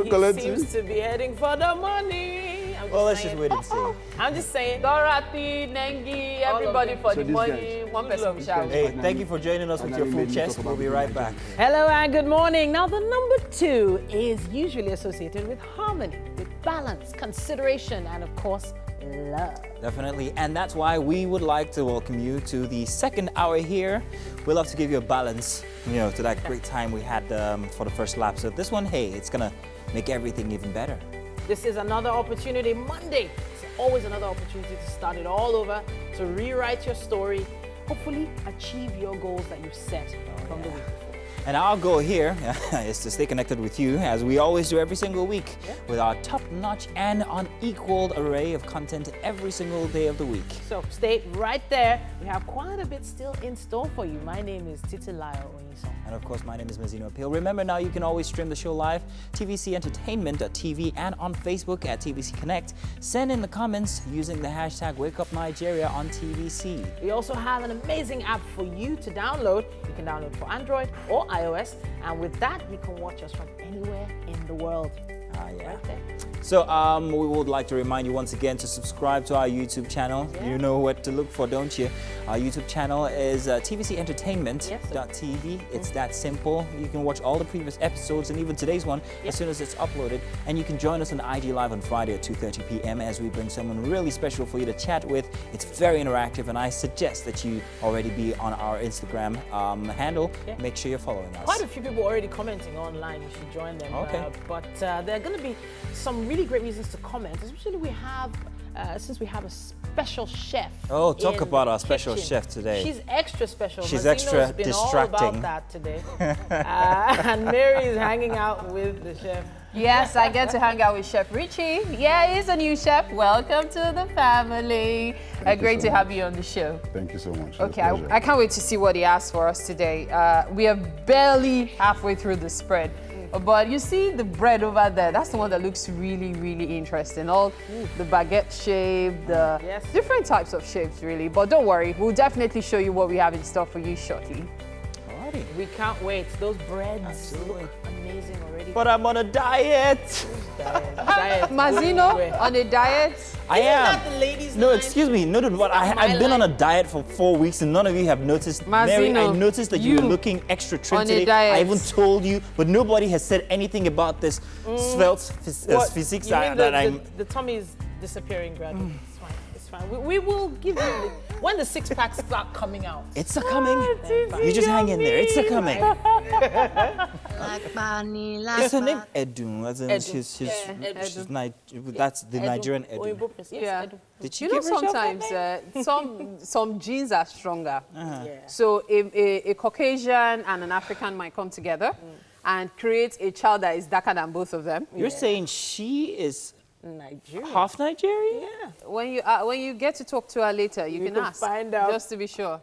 he Collecting. seems to be heading for the money. I'm Well, let's saying. just wait and see. I'm just saying. Dorothy, Nengi, everybody for the these money. guys. One person will shout. Hey, thank you for joining us with your full chest. We'll be right back. Hello and good morning. Now, the number 2 is usually associated with harmony, with balance, consideration, and of course, love. Definitely, and that's why we would like to welcome you to the second hour here. We love to give you a balance, to that great time we had for the first lap. So this one, hey, it's gonna make everything even better. This is another opportunity. Monday, it's always another opportunity to start it all over, to rewrite your story, hopefully achieve your goals that you've set from the week before. And our goal here is to stay connected with you, as we always do every single week, with our top-notch and unequaled array of content every single day of the week. So stay right there. We have quite a bit still in store for you. My name is Titilayo Onyison. And of course, my name is Mazino Appeal. Remember, now you can always stream the show live, tvcentertainment.tv, and on Facebook at TVC Connect. Send in the comments using the hashtag WakeUpNigeria on TVC. We also have an amazing app for you to download. You can download for Android or iOS, and with that, you can watch us from anywhere in the world. Yeah. Right there. So we would like to remind you once again to subscribe to our YouTube channel. You know what to look for, don't you? Our YouTube channel is tvcentertainment.tv. It's that simple. You can watch all the previous episodes and even today's one as soon as it's uploaded. And you can join us on IG Live on Friday at 2:30 p.m. as we bring someone really special for you to chat with. It's very interactive, and I suggest that you already be on our Instagram handle. Make sure you're following us. Quite a few people already commenting online. You should join them. Okay. But there are going to be some really great reasons to comment, especially since we have a special chef. Oh, talk in about our the special kitchen. chef today. She's extra special. She's Mazino's extra been distracting. all about that today. And Mary is hanging out with the chef. Yes, I get to hang out with Chef Richie. Yeah, he's a new chef. Welcome to the family. Great to have you on the show. Thank you so much. Okay, I can't wait to see what he has for us today. We are barely halfway through the spread. But you see the bread over there, that's the one that looks really, really interesting. All the baguette shape, the different types of shapes, really. But don't worry, we'll definitely show you what we have in store for you shortly. Alrighty. We can't wait. Those breads look amazing already. But I'm on a diet. Diet. Mazino, on a diet. I am. that the ladies' No, line? excuse me. No, but I've been on a didiet for 4 weeks and none of you have noticed. Mary, I Mazino, noticed that you were you looking extra trim on a today. diet. I even told you, but nobody has said anything about this svelte physique You mean that I'm. the tummy is disappearing gradually. It's fine. It's fine. We will give you when the six packs start coming out. It's a coming. You just hang in there. It's a coming. It's her name Edun. As in Edu. she's that's the Nigerian Edun. Oyibo Prince. Yes, Yeah. Edu. Did she You know, give herself that sometimes name? some genes are stronger. Yeah. So a Caucasian and an African might come together and create a child that is darker than both of them. You're saying she is Nigeria. half Nigerian? Yeah. When you get to talk to her later, you can ask. find out. Just to be sure.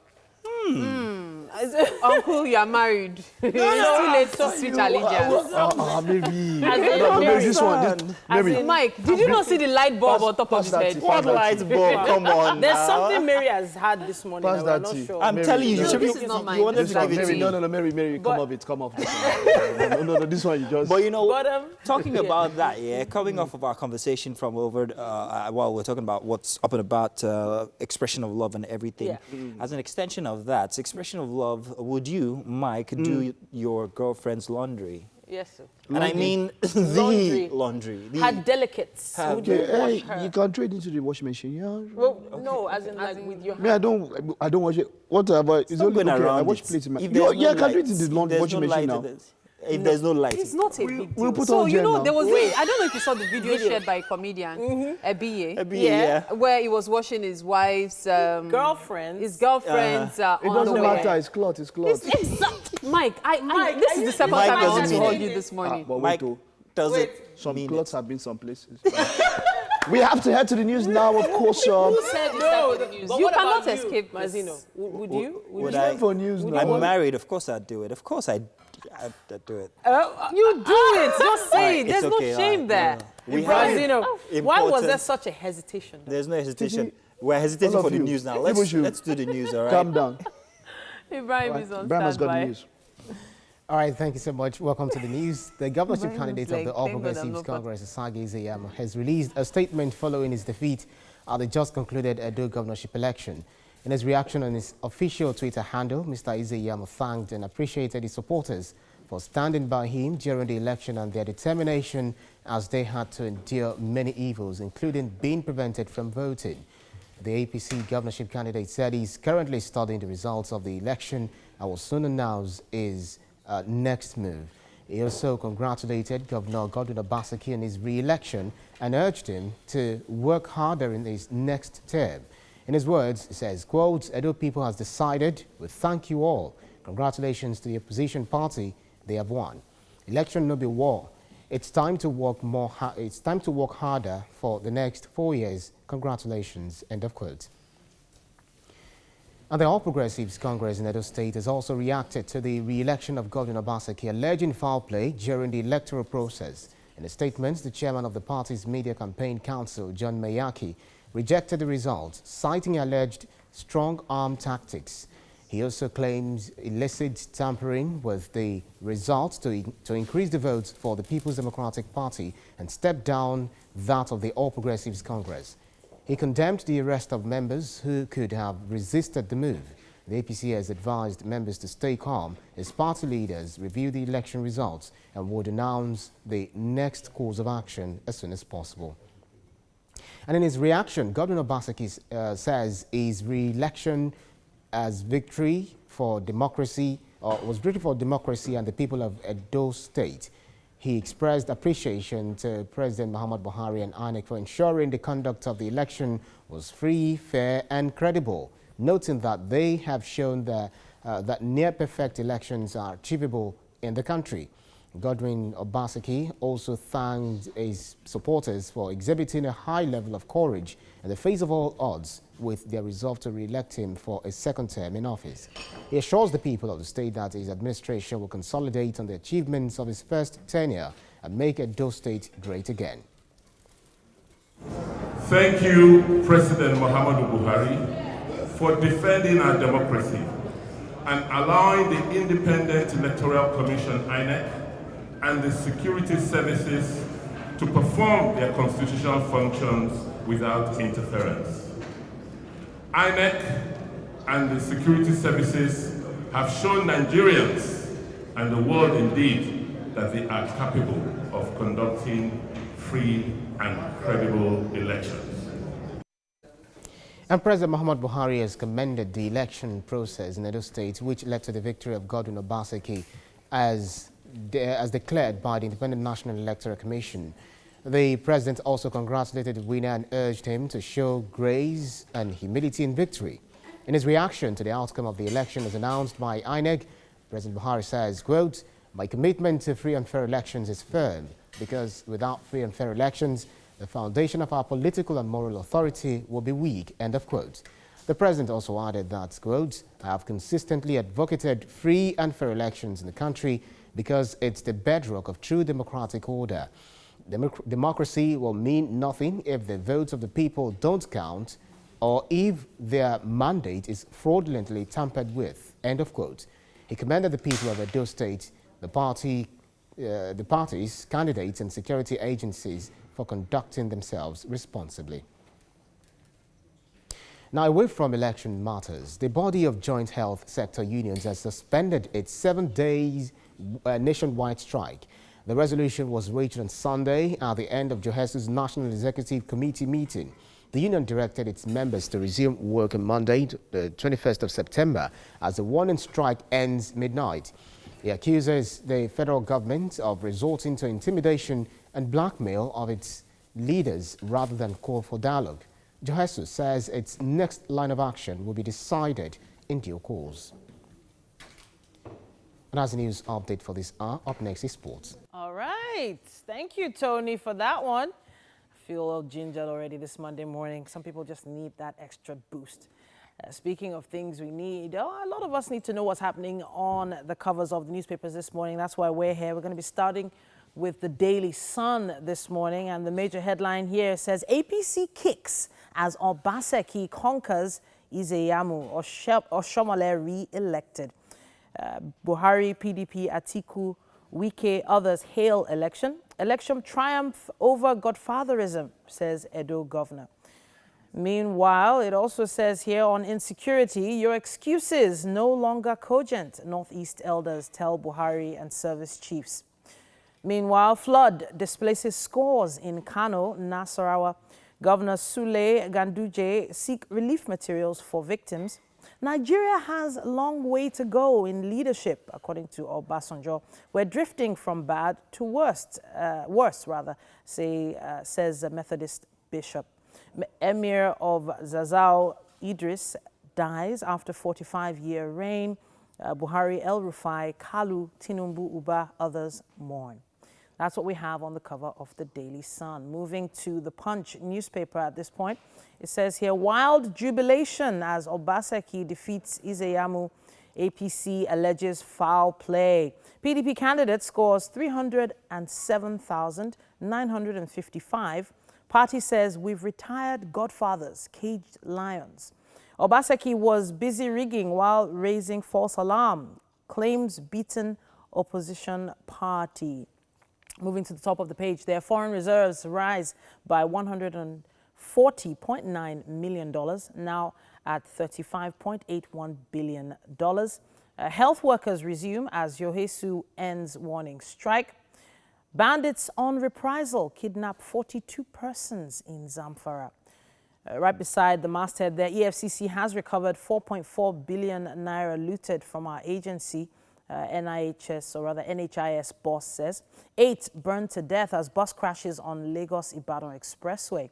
Uncle, you are married. It's too late to switch allegiance. Maybe. No, Maybe this one. Maybe. Mike, did you not see the light bulb on top of his head? What light bulb? Come on. There's now. something Mary has had this morning Pass that we're that not tea. sure. I'm Mary, telling you, no, you should this be, is not mine. you wanted This to is give it to Mary, me. no, Mary, come off it, come off this one. No, this one you just... But you know, But, talking about that, coming off of our conversation from over, while we're talking about what's up and about expression of love and everything, as an extension of that, expression of love, would you, Mike, do your girlfriend's laundry? Yes, sir. And I mean Laundry. the laundry. Her delicates. Would you wash her? You can trade into the washing machine, yeah? Well, no, as in like with your Me, I don't wash it. Whatever. It's Stop only going okay. I around wash it. plates in my... If there's no Yeah, I can light, do it in the there's washing no machine light, now. If there's no light. It's not a big deal. we'll put so, on you gel know, now. there was I don't know if you saw the video shared by a comedian, Ebiye, Yeah. where he was washing his wife's girlfriends. his girlfriend's It doesn't underwear. matter. It's cloth. It's cloth. Mike, Mike, this is the second Mike time I doesn't want to mean hold it. you this morning. But Mike, wait, does Wait. it some mean clothes it? have been some places. We have to head to the news now, of course. Who said no, the news? But You what cannot about you, escape this. Mazino? Would you? Would It's time for news now. I'm married. Of course I'd do it. Of course I'd do it. You do it. Just say it. It's There's okay, no shame alright, there. We have Mazino, why was important- there such a hesitation? There's no hesitation. We're hesitating All for of the you. news now. People Let's should do the news, all right? Calm down. Ibrahim is on Brian has got the standby. news. All right, thank you so much. Welcome to the news. The governorship Brian candidate was of the like, All thank God I'm Progressives not part- Congress, Asagi Izeyama, has released a statement following his defeat at the just concluded Edo governorship election. In his reaction on his official Twitter handle, Mr. Izeyama thanked and appreciated his supporters for standing by him during the election and their determination as they had to endure many evils, including being prevented from voting. The APC governorship candidate said he's currently studying the results of the election and will soon announce his next move. He also congratulated Governor Godwin Obaseki on his re-election and urged him to work harder in his next term. In his words, he says, quote, Edo people has decided, we thank you all. Congratulations to the opposition party, they have won. Election no be war. It's time to work it's time to work harder for the next 4 years. Congratulations, end of quote. And the All Progressives Congress in Edo State has also reacted to the re-election of Godwin Obaseki, alleging foul play during the electoral process. In a statement, the chairman of the party's Media Campaign Council, John Mayaki, rejected the results, citing alleged strong-arm tactics. He also claims illicit tampering with the results to increase the votes for the People's Democratic Party and step down that of the All Progressives Congress. He condemned the arrest of members who could have resisted the move. The APC has advised members to stay calm as party leaders review the election results and would announce the next course of action as soon as possible. And in his reaction, Godwin Obaseki says his re-election as victory for democracy, was victory for democracy and the people of Edo State. He expressed appreciation to President Muhammad Buhari and INEC for ensuring the conduct of the election was free, fair and credible, noting that they have shown that near-perfect elections are achievable in the country. Godwin Obaseki also thanked his supporters for exhibiting a high level of courage in the face of all odds with their resolve to re-elect him for a second term in office. He assures the people of the state that his administration will consolidate on the achievements of his first tenure and make Edo State great again. Thank you, President Muhammadu Buhari, for defending our democracy and allowing the Independent Electoral Commission, INEC, and the security services to perform their constitutional functions without interference. INEC and the security services have shown Nigerians and the world indeed that they are capable of conducting free and credible elections. And President Muhammad Buhari has commended the election process in Edo State, which led to the victory of Godwin Obaseki as declared by the Independent National Electoral Commission. The president also congratulated the winner and urged him to show grace and humility in victory. In his reaction to the outcome of the election as announced by INEC, President Buhari says, quote, my commitment to free and fair elections is firm because without free and fair elections, the foundation of our political and moral authority will be weak, end of quote. The president also added that, quote, "I have consistently advocated free and fair elections in the country because it's the bedrock of true democratic order. Democracy will mean nothing if the votes of the people don't count or if their mandate is fraudulently tampered with," end of quote. He commended the people of Edo State, the parties, candidates and security agencies for conducting themselves responsibly. Now, away from election matters, the body of joint health sector unions has suspended its 7 days nationwide strike. The resolution was reached on Sunday at the end of JOHESU's National Executive Committee meeting. The union directed its members to resume work on Monday, the 21st of September, as the warning strike ends midnight. It accuses the federal government of resorting to intimidation and blackmail of its leaders rather than call for dialogue. JOHESU says its next line of action will be decided in due course. And as a news update for this hour, up next is sports. All right. Thank you, Tony, for that one. I feel a little gingered already this Monday morning. Some people just need that extra boost. Speaking of things we need, a lot of us need to know what's happening on the covers of the newspapers this morning. That's why we're here. We're going to be starting with the Daily Sun this morning. And the major headline here says, APC kicks as Obaseki conquers Izeyamu, Oshomole re-elected. Buhari, PDP, Atiku, Wike, others hail election. Election triumph over godfatherism, says Edo governor. Meanwhile, it also says here on insecurity, your excuses no longer cogent, Northeast elders tell Buhari and service chiefs. Meanwhile, flood displaces scores in Kano, Nasarawa. Governor Sule Ganduje seek relief materials for victims. Nigeria has a long way to go in leadership, according to Obasanjo. We're drifting from bad to worse, says a Methodist bishop. Emir of Zazzau, Idris, dies after 45-year reign. Buhari, El Rufai, Kalu, Tinubu, Uba, others mourn. That's what we have on the cover of the Daily Sun. Moving to the Punch newspaper at this point, it says here, wild jubilation as Obaseki defeats Izeyamu. APC alleges foul play. PDP candidate scores 307,955. Party says we've retired godfathers, caged lions. Obaseki was busy rigging while raising false alarm. Claims beaten opposition party. Moving to the top of the page there, foreign reserves rise by $140.9 million, now at $35.81 billion. Health workers resume as JOHESU ends warning strike. Bandits on reprisal kidnap 42 persons in Zamfara. Right beside the masthead there, EFCC has recovered 4.4 billion naira looted from our agency. NHIS boss says. 8 burned to death as bus crashes on Lagos-Ibadan Expressway.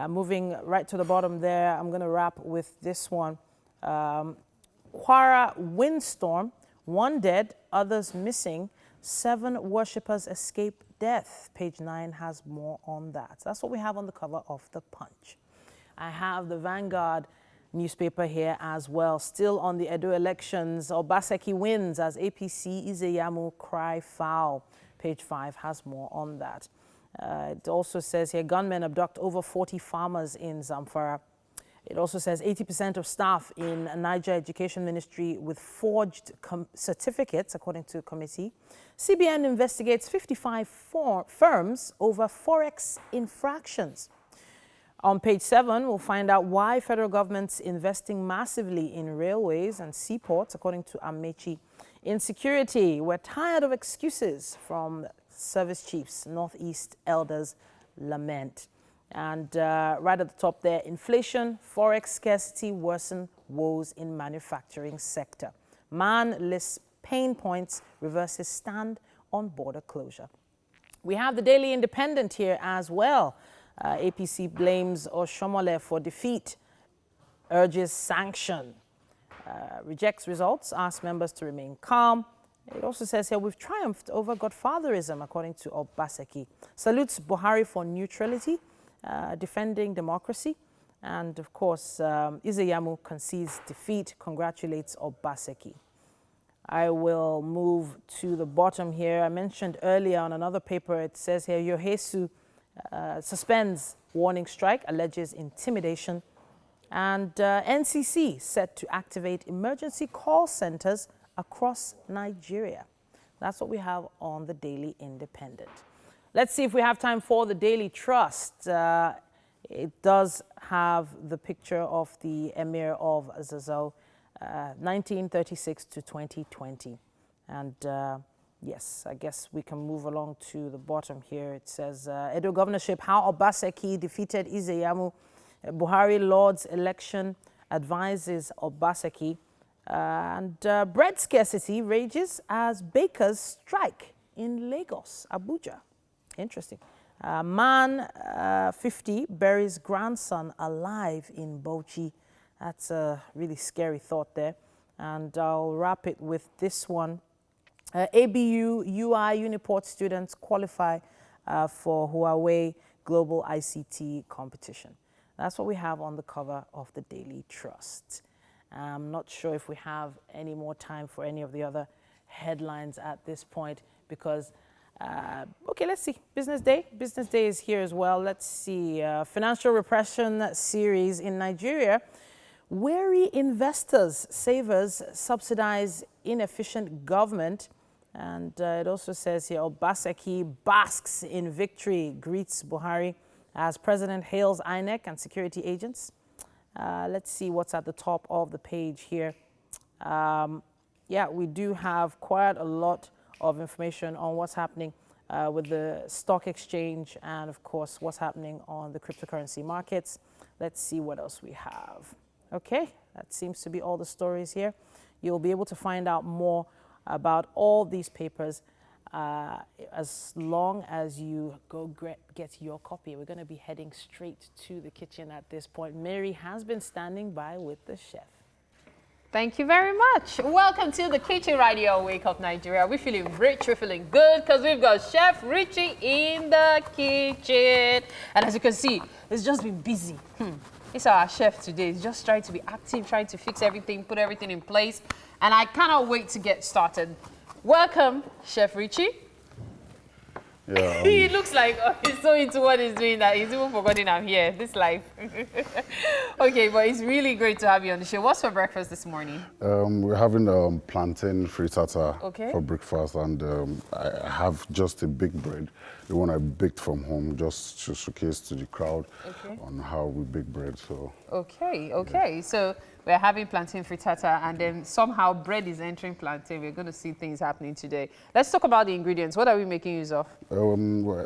Moving right to the bottom there, I'm going to wrap with this one. Kwara windstorm, 1 dead, others missing. 7 worshippers escape death. Page 9 has more on that. That's what we have on the cover of the Punch. I have the Vanguard newspaper here as well. Still on the Edo elections, Obaseki wins as APC Izeyamu cry foul. Page 5 has more on that. It also says here, gunmen abduct over 40 farmers in Zamfara. It also says 80% of staff in Niger Education Ministry with forged certificates, according to a committee. CBN investigates 55 firms over Forex infractions. On page 7, we'll find out why federal government's investing massively in railways and seaports, according to Amechi. Insecurity, we're tired of excuses from service chiefs, Northeast elders lament. And right at the top there, inflation, forex scarcity worsen woes in manufacturing sector. Man lists pain points, reverses stand on border closure. We have the Daily Independent here as well. APC blames Oshomole for defeat, urges sanction, rejects results, asks members to remain calm. It also says here, we've triumphed over godfatherism, according to Obaseki. Salutes Buhari for neutrality, defending democracy. And of course, Izeyamu concedes defeat, congratulates Obaseki. I will move to the bottom here. I mentioned earlier on another paper, it says here, JOHESU suspends warning strike, alleges intimidation. And NCC set to activate emergency call centers across Nigeria. That's what we have on the Daily Independent. Let's see if we have time for the Daily Trust. It does have the picture of the Emir of Zazzau, 1936 to 2020. And yes, I guess we can move along to the bottom here. It says, Edo governorship, how Obaseki defeated Izeyamu. Buhari Lord's election advises Obaseki. And bread scarcity rages as bakers strike in Lagos, Abuja. Interesting. Man 50 buries grandson alive in Bauchi. That's a really scary thought there. And I'll wrap it with this one. ABU UI Uniport students qualify for Huawei Global ICT competition. That's what we have on the cover of the Daily Trust. I'm not sure if we have any more time for any of the other headlines at this point because, okay, let's see. Business Day. Business Day is here as well. Let's see. Financial repression series in Nigeria. Wary investors, savers subsidize inefficient government. And it also says here, Obaseki basks in victory, greets Buhari as president hails INEC and security agents. Let's see what's at the top of the page here. Yeah, we do have quite a lot of information on what's happening with the stock exchange and, of course, what's happening on the cryptocurrency markets. Let's see what else we have. Okay, that seems to be all the stories here. You'll be able to find out more about all these papers as long as you go get your copy. We're going to be heading straight to the kitchen at this point. Mary has been standing by with the chef. Thank you very much. Welcome to the kitchen right here on Wake Up Nigeria. We're feeling rich, we're feeling good because we've got Chef Richie in the kitchen. And as you can see, it's just been busy. It's our chef today. He's just trying to be active, trying to fix everything, put everything in place. And I cannot wait to get started. Welcome, Chef Richie. Yeah, He looks like he's so into what he's doing that he's even forgotten I'm here, this life. Okay, but it's really great to have you on the show. What's for breakfast this morning? we're having plantain frittata Okay. for breakfast, and I have just a big bread, the one I baked from home, just to showcase to the crowd on how we bake bread. So Okay. So we're having plantain frittata, and then somehow bread is entering plantain. We're going to see things happening today. Let's talk about the ingredients. What are we making use of?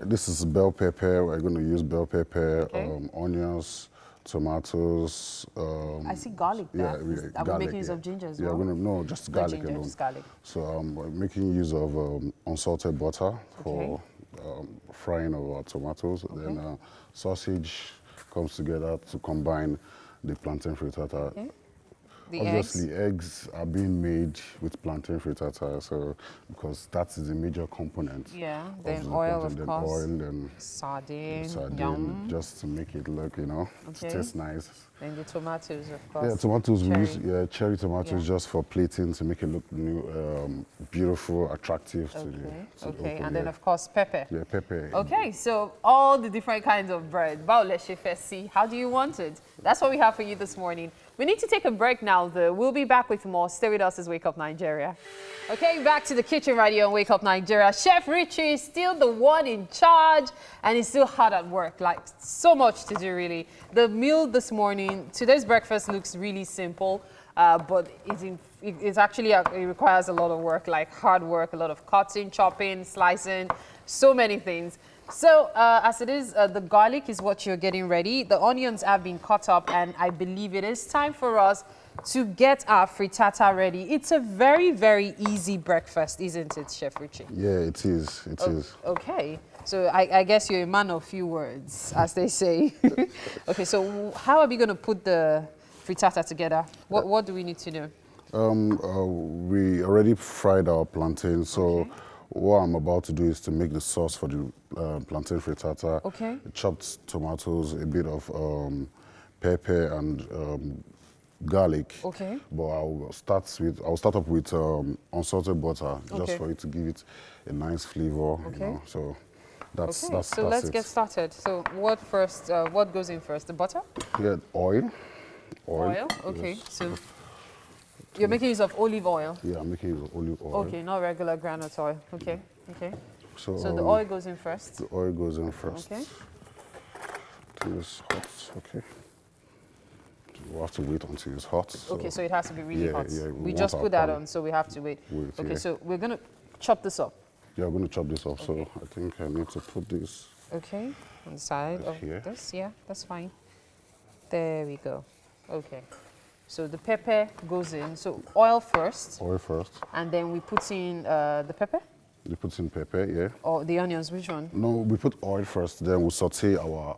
this is bell pepper. We're going to use bell pepper, Okay. onions, tomatoes. I see garlic there. Are we garlic, making use of ginger as Yeah, well? no, just No garlic ginger, alone. just garlic. So we're making use of unsalted butter for frying of our tomatoes. Then sausage comes together to combine the plantain frittata. Okay. The Obviously, eggs are being made with plantain frittata, so because that is a major component. Yeah, of then the oil, plantain. of Then course. oil, then Sardine, sardine, yum. just to make it look, to Okay. taste nice. Then the tomatoes, of course. Yeah, tomatoes, we use Cherry. cherry tomatoes just for plating to make it look new, beautiful, attractive to the Okay, open, and then of course pepper. Yeah, pepper. Okay, so all the different kinds of bread. But let's first see, how do you want it? That's what we have for you this morning. We need to take a break now, though. We'll be back with more. Stay with us as Wake Up Nigeria. Okay, back to the kitchen right here on Wake Up Nigeria. Chef Richie is still the one in charge, and he's still hard at work. Like, so much to do, really. The meal this morning, today's breakfast looks really simple, but it's actually, it requires a lot of work, like hard work, a lot of cutting, chopping, slicing, so many things. So as it is, the garlic is what you're getting ready. The onions have been cut up, and I believe it is time for us to get our frittata ready. It's a very, very easy breakfast, isn't it, Chef Richie? Yeah, it is. It is. Okay. So I guess you're a man of few words, as they say. Okay, so how are we going to put the frittata together? What do we need to do? We already fried our plantain, so what I'm about to do is to make the sauce for the plantain frittata. Okay. Chopped tomatoes, a bit of pepper and garlic. Okay. But I'll start up with unsalted butter just for it to give it a nice flavor. Okay. You know, so that's Okay, that's so that's let's it. get started. So what first? What goes in first? The butter? Yeah, oil. Oil. Okay. Yes. So you're making use of olive oil. Yeah, I'm making use of olive oil. Okay, not regular groundnut oil. Okay. Okay. So, So the oil goes in first. The oil goes in first. Okay. Till it's hot. Okay. We'll have to wait until it's hot. So. Okay, so it has to be really hot. Yeah, we want just our put that pan. on, so we have to wait. Okay, yeah. so we're gonna chop this up. Yeah, I'm going to chop this up. Okay. So I think I need to put this. Okay, on the side of Here. this. Yeah, that's fine. There we go. Okay. So the pepper goes in. So oil first, Oil first. and then we put in the pepper You put in pepper, yeah. or the onions. Which one? No, we put oil first, then we saute our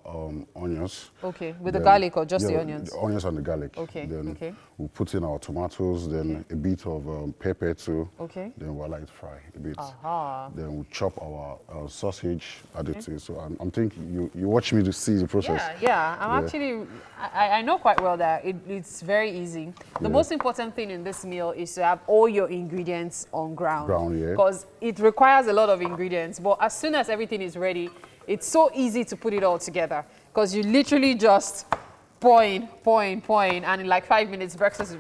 onions. Okay, with the Then- garlic or just the yeah, onions? The onions and the garlic. Okay, Then okay. we put in our tomatoes, then a bit of pepper too. Okay. Then we'll let it fry a bit. Aha. Then we chop our sausage, add it to it. So I'm thinking you watch me to see the process. Yeah. I'm Yeah. actually, I know quite well that it's very easy. The Yeah. most important thing in this meal is to have all your ingredients on ground. Ground, yeah. Because it requires a lot of ingredients, but as soon as everything is ready, it's so easy to put it all together. Because you literally just pour in, and in like 5 minutes, breakfast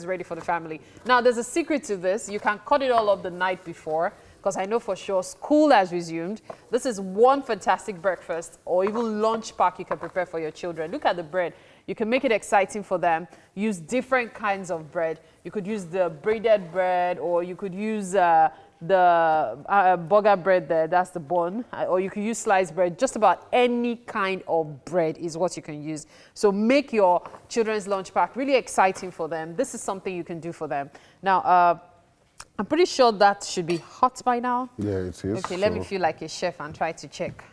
is ready for the family. Now, there's a secret to this. You can cut it all up the night before, because I know for sure school has resumed. This is one fantastic breakfast or even lunch pack you can prepare for your children. Look at the bread. You can make it exciting for them. Use different kinds of bread. You could use the braided bread, or you could use the burger bread there, that's the bun, or you can use sliced bread. Just about any kind of bread is what you can use. So make your children's lunch pack really exciting for them. This is something you can do for them. Now, I'm pretty sure that should be hot by now. Yeah, it is. Okay, let me So feel like a chef and try to check.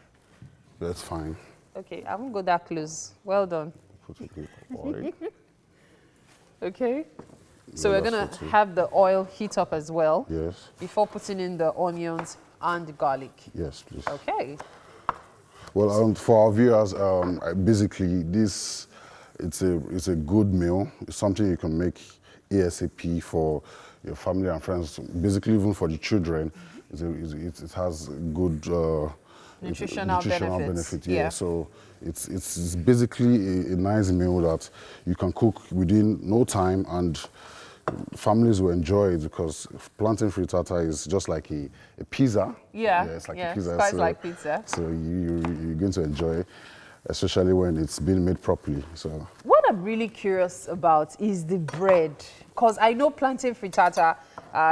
That's fine. Okay, I won't go that close. Well done. Put a bit of oil. Okay. So Yeah, we're gonna that's okay. have the oil heat up as well Yes. before putting in the onions and the garlic. Yes, please. Okay. Well, for our viewers, basically it's a good meal. It's something you can make ASAP for your family and friends. Basically, even for the children, it has good Nutritional benefits. benefit. Yeah. Yeah. So it's basically a nice meal that you can cook within no time, and families will enjoy it, because plantain frittata is just like a pizza. Yeah, It's like yeah, a pizza. it's quite like pizza. So you're going to enjoy it, especially when it's been made properly. So What I'm really curious about is the bread, because I know plantain frittata,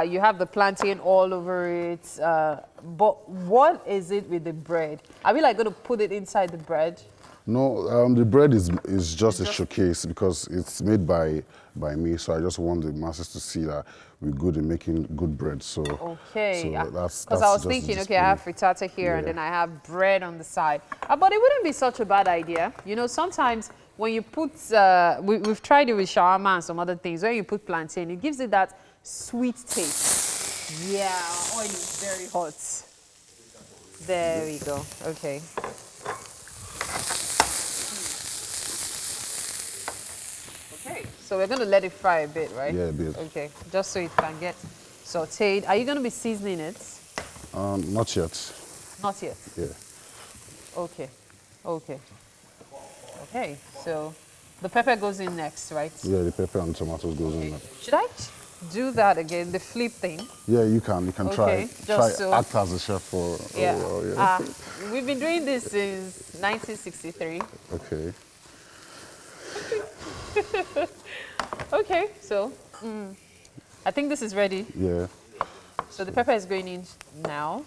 you have the plantain all over it, but what is it with the bread? Are we like going to put it inside the bread? no, the bread is just a showcase, because it's made by me. So I just want the masses to see that we're good in making good bread. So Okay, so that's because I was just the thinking, okay, I have display. frittata here and Yeah. then I have bread on the side. But it wouldn't be such a bad idea. You know, sometimes when you put, we've tried it with shawarma and some other things, when you put plantain, it gives it that sweet taste. Yeah, oil is very hot. There we go. Okay. Okay, so we're going to let it fry a bit, right? Yeah, a bit. Okay, just so it can get sauteed. Are you going to be seasoning it? Not yet. Not yet. Yeah. Okay. Okay. Okay, so the pepper goes in next, right? Yeah, the pepper and tomatoes goes in there. Should I do that again, the flip thing? Yeah, you can try. Okay, Try just so- act as a chef for Yeah. a while, yeah. We've been doing this since 1963. Okay. Okay, so I think this is ready. Yeah. So the pepper is going in now.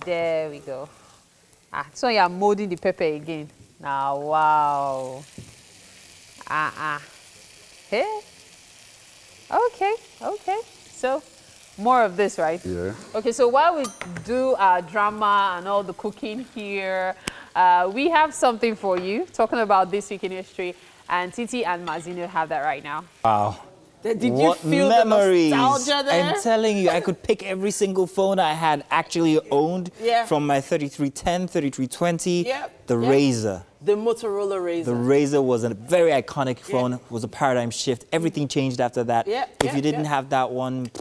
There we go. So you're molding the pepper again. Now, wow. Hey. Okay, okay. So more of this, right? Yeah. Okay, so while we do our drama and all the cooking here, we have something for you, talking about this week in history, and Titi and Mazino have that right now. Wow. Did you What feel memories? the nostalgia there? I'm telling you, I could pick every single phone I had actually owned from my 3310, 3320, the Razor. The Motorola Razor. The Razor was a very iconic phone. It was a paradigm shift. Everything changed after that. If you didn't have that one,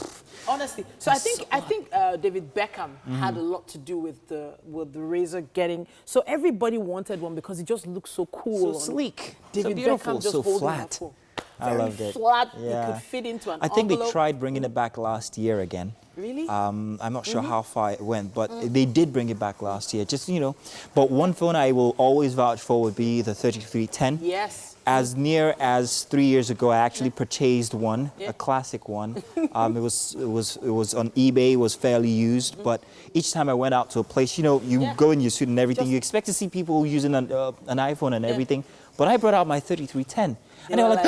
honestly, so I think David Beckham had a lot to do with the Razor getting. So everybody wanted one because it just looked so cool, so sleek, David so beautiful, Beckham just so holding flat. a phone. I loved it. Flat, it could fit into an I think envelope. they tried bringing it back last year again. Really? I'm not sure how far it went, but they did bring it back last year. Just, you know, but one phone I will always vouch for would be the 3310. Yes. As near as 3 years ago, I actually purchased one, a classic one. It was on eBay. It was fairly used, but each time I went out to a place, you know, you go in your suit and everything. You expect to see people using an iPhone and everything, but I brought out my 3310, and they were like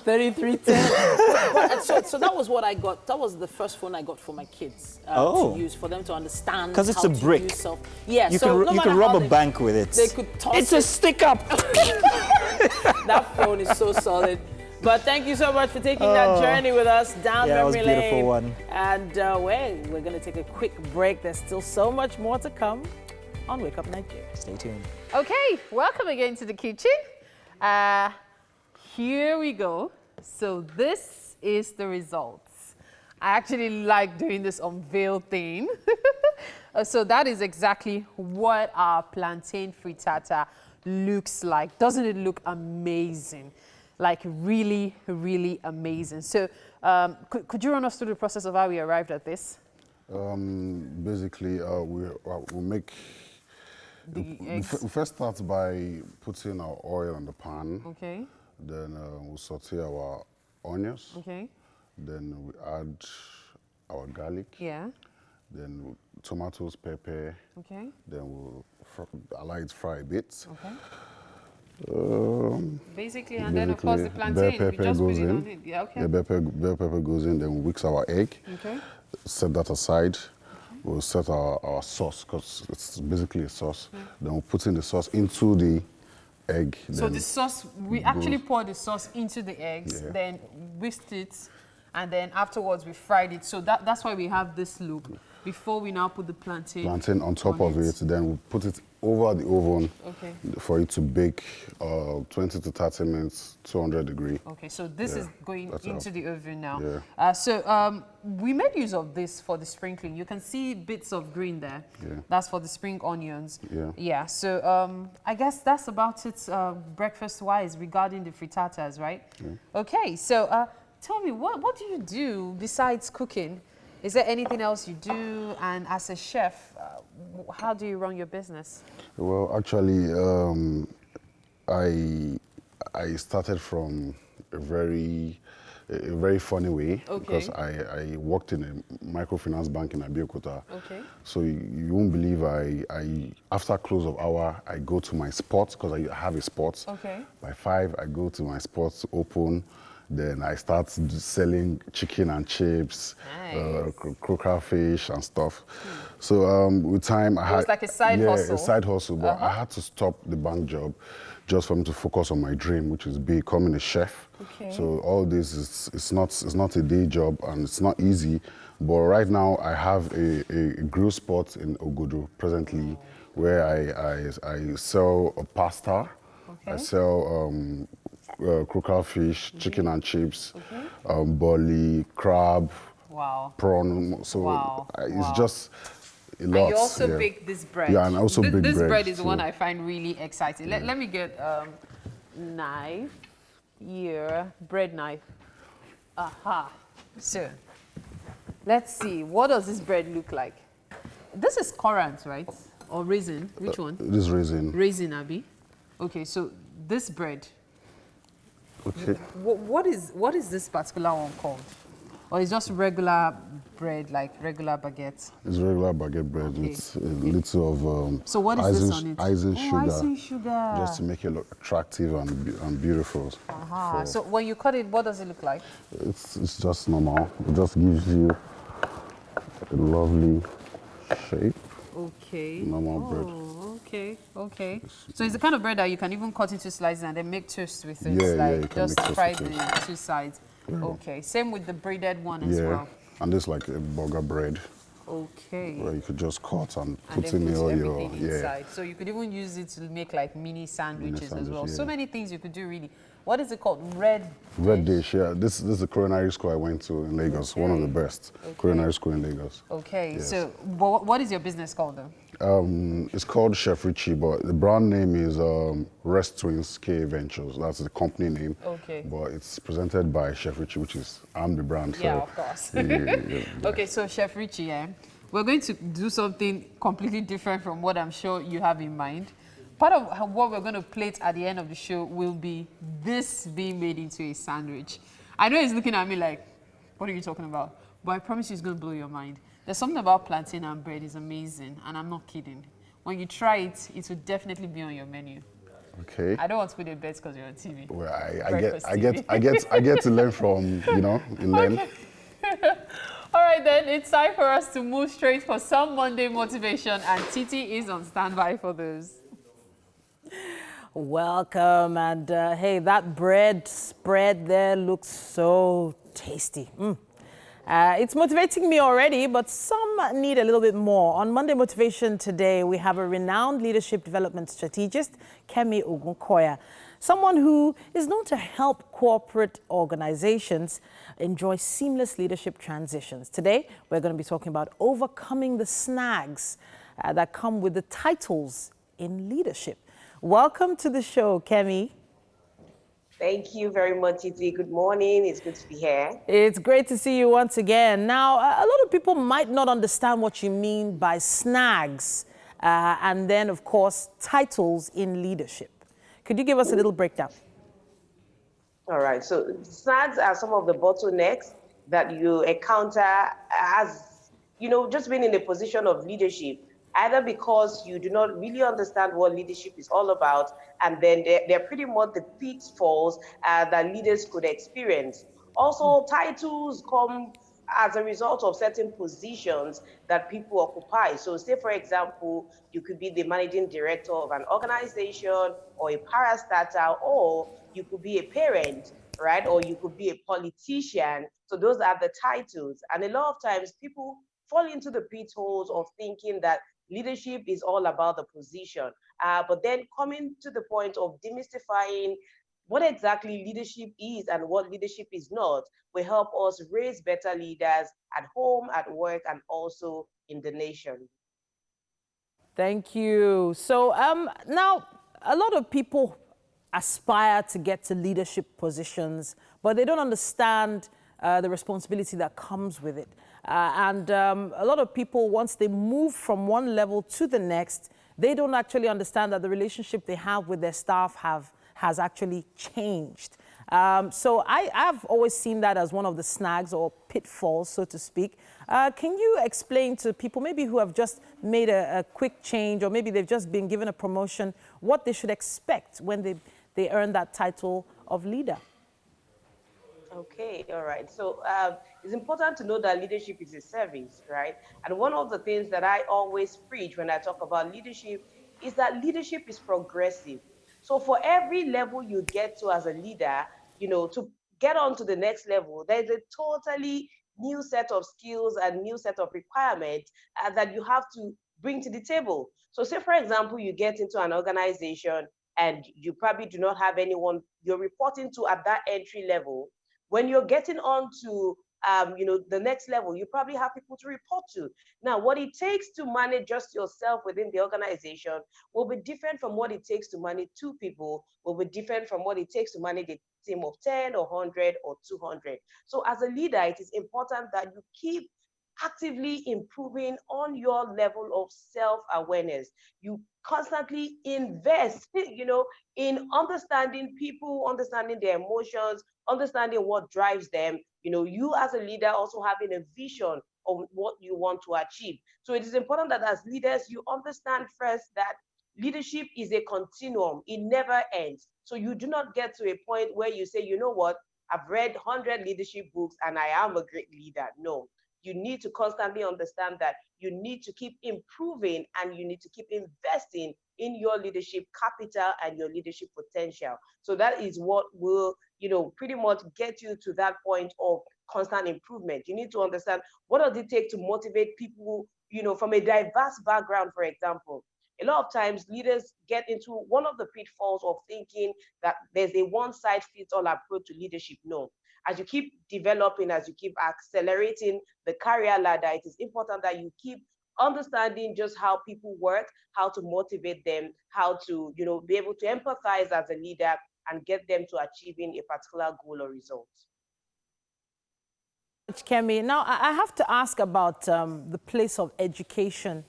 3310. So that was what I got. That was the first phone I got for my kids to use, for them to understand. Because it's a brick. Yeah, you so can, you can rob a bank with it. They could toss it's a stick-up. That phone is so solid. But thank you so much for taking that journey with us down memory lane. Yeah, it was a beautiful one. And we're going to take a quick break. There's still so much more to come on Wake Up Nigeria. Stay tuned. Okay, welcome again to the kitchen. Here we go. So this is the results. I actually like doing this unveil thing. So that is exactly what our plantain frittata looks like. Doesn't it look amazing? Like really, really amazing. So could you run us through the process of how we arrived at this? Basically, we make... We first start by putting our oil on the pan. Okay. Then we'll saute our onions. Okay. Then we add our garlic. Yeah. Then tomatoes, pepper. Okay. Then we'll allow it fry a bit. Okay. Basically, and then of course the plantain, bell we pepper just goes put it in. on it. Yeah, okay. Yeah, bell pepper goes in. Then we mix our egg. Okay. Set that aside. We'll set our sauce, because it's basically a sauce. Then we'll put in the sauce into the egg. So the sauce, we actually pour the sauce into the eggs, then whisked it, and then afterwards we fried it. So that's why we have this loop. Before we now put the plantain on top of it, then we'll put it over the oven for it to bake 20 to 30 minutes, 200 degrees. Okay, so this is going into the oven now. Yeah. So we made use of this for the sprinkling. You can see bits of green there. Yeah. That's for the spring onions. Yeah. Yeah, so I guess that's about it breakfast-wise regarding the frittatas, right? Yeah. Okay, so tell me, what do you do besides cooking? Is there anything else you do? And as a chef, how do you run your business? Well, actually, I started from a very funny way, because I worked in a microfinance bank in Abeokuta. Okay. So you won't believe after close of hour, I go to my sports, because I have a sports. Okay. By 5, I go to my sports to open. Then I start selling chicken and chips, croaker fish and stuff. So with time, I had... It was like a side hustle? Yeah, a side hustle, but I had to stop the bank job just for me to focus on my dream, which is becoming a chef. Okay. So all this it's not a day job, and it's not easy. But right now, I have a grill spot in Ogodo presently, where I sell a pasta. Okay. I sell croaker fish, chicken and chips, bully, crab, prawn. So it's just a lot. And you also bake this bread. Yeah, and I also bake bread. This bread is the one I find really exciting. Let me get knife here, bread knife. Aha. So let's see, what does this bread look like? This is currant, right? Or raisin? Which one? This is raisin. Raisin, Abby. Okay, so this bread. Okay. What is this particular one called? Or it's just regular bread, like regular baguette? It's regular baguette bread with a little of so what is this on it? Icing sugar. Icing sugar. Just to make it look attractive and beautiful. So when you cut it, what does it look like? It's just normal. It just gives you a lovely shape. Okay. Normal bread. Okay. So it's the kind of bread that you can even cut into slices and then make toast with it. Yeah, like you can just make toast fry with the two sides. Okay, same with the braided one as well. And this like a burger bread. Okay. Where you could just cut and And put then in put all everything your inside. So you could even use it to make like mini sandwiches as well. sandwich, So yeah. many things you could do really. What is it called? Red dish, yeah. This is the culinary school I went to in Lagos. One of the best culinary school in Lagos. Okay, Yes. so what is your business called though? It's called Chef Richie, but the brand name is Rest Twins K Ventures. That's the company name. Okay. But it's presented by Chef Richie, which is I'm the brand. Yeah, so of course. yeah. Okay, so Chef Richie, we're going to do something completely different from what I'm sure you have in mind. Part of what we're going to plate at the end of the show will be this being made into a sandwich. I know he's looking at me like, what are you talking about? But I promise you it's going to blow your mind. There's something about plantain and bread is amazing, and I'm not kidding. When you try it, it will definitely be on your menu. Okay. I don't want to put a bet because you're on TV. Well, Breakfast I TV. get to learn from, you learn. Okay. All right, then it's time for us to move straight for some Monday motivation, and Titi is on standby for those. Welcome, and hey, that bread spread there looks so tasty. It's motivating me already, but some need a little bit more. On Monday Motivation today, we have a renowned leadership development strategist, Kemi Ogunkoya, someone who is known to help corporate organizations enjoy seamless leadership transitions. Today, we're going to be talking about overcoming the snags that come with the titles in leadership. Welcome to the show, Kemi. Thank you very much, Titi. Good morning. It's good to be here. It's great to see you once again. Now, a lot of people might not understand what you mean by snags and then, of course, titles in leadership. Could you give us a little breakdown? All right. So snags are some of the bottlenecks that you encounter as, just being in a position of leadership, either because you do not really understand what leadership is all about, and then they're pretty much the pitfalls that leaders could experience. Also, titles come as a result of certain positions that people occupy. So say, for example, you could be the managing director of an organization or a parastatal, or you could be a parent, right? Or you could be a politician. So those are the titles. And a lot of times people fall into the pitfalls of thinking that leadership is all about the position. But then coming to the point of demystifying what exactly leadership is and what leadership is not will help us raise better leaders at home, at work, and also in the nation. Thank you. So now, a lot of people aspire to get to leadership positions, but they don't understand the responsibility that comes with it. A lot of people, once they move from one level to the next, they don't actually understand that the relationship they have with their staff has actually changed. So I've always seen that as one of the snags or pitfalls, so to speak. Can you explain to people maybe who have just made a quick change, or maybe they've just been given a promotion, what they should expect when they earn that title of leader? Okay, all right. So it's important to know that leadership is a service, right? And one of the things that I always preach when I talk about leadership is that leadership is progressive. So for every level you get to as a leader, to get on to the next level, there's a totally new set of skills and new set of requirements that you have to bring to the table. So say, for example, you get into an organization and you probably do not have anyone you're reporting to at that entry level. When you're getting on to the next level, you probably have people to report to. Now, what it takes to manage just yourself within the organization will be different from what it takes to manage two people, will be different from what it takes to manage a team of 10 or 100 or 200. So as a leader, it is important that you keep actively improving on your level of self-awareness. You constantly invest, in understanding people, understanding their emotions, understanding what drives them. You as a leader also having a vision of what you want to achieve. So it is important that as leaders, you understand first that leadership is a continuum. It never ends. So you do not get to a point where you say, you know what, I've read 100 leadership books and I am a great leader. No. You need to constantly understand that you need to keep improving and you need to keep investing in your leadership capital and your leadership potential. So that is what will pretty much get you to that point of constant improvement. You need to understand what does it take to motivate people, from a diverse background, for example. A lot of times leaders get into one of the pitfalls of thinking that there's a one-size-fits-all approach to leadership. No. As you keep developing, as you keep accelerating the career ladder, it is important that you keep understanding just how people work, how to motivate them, how to, be able to empathize as a leader and get them to achieving a particular goal or result. Kemi, now I have to ask about the place of education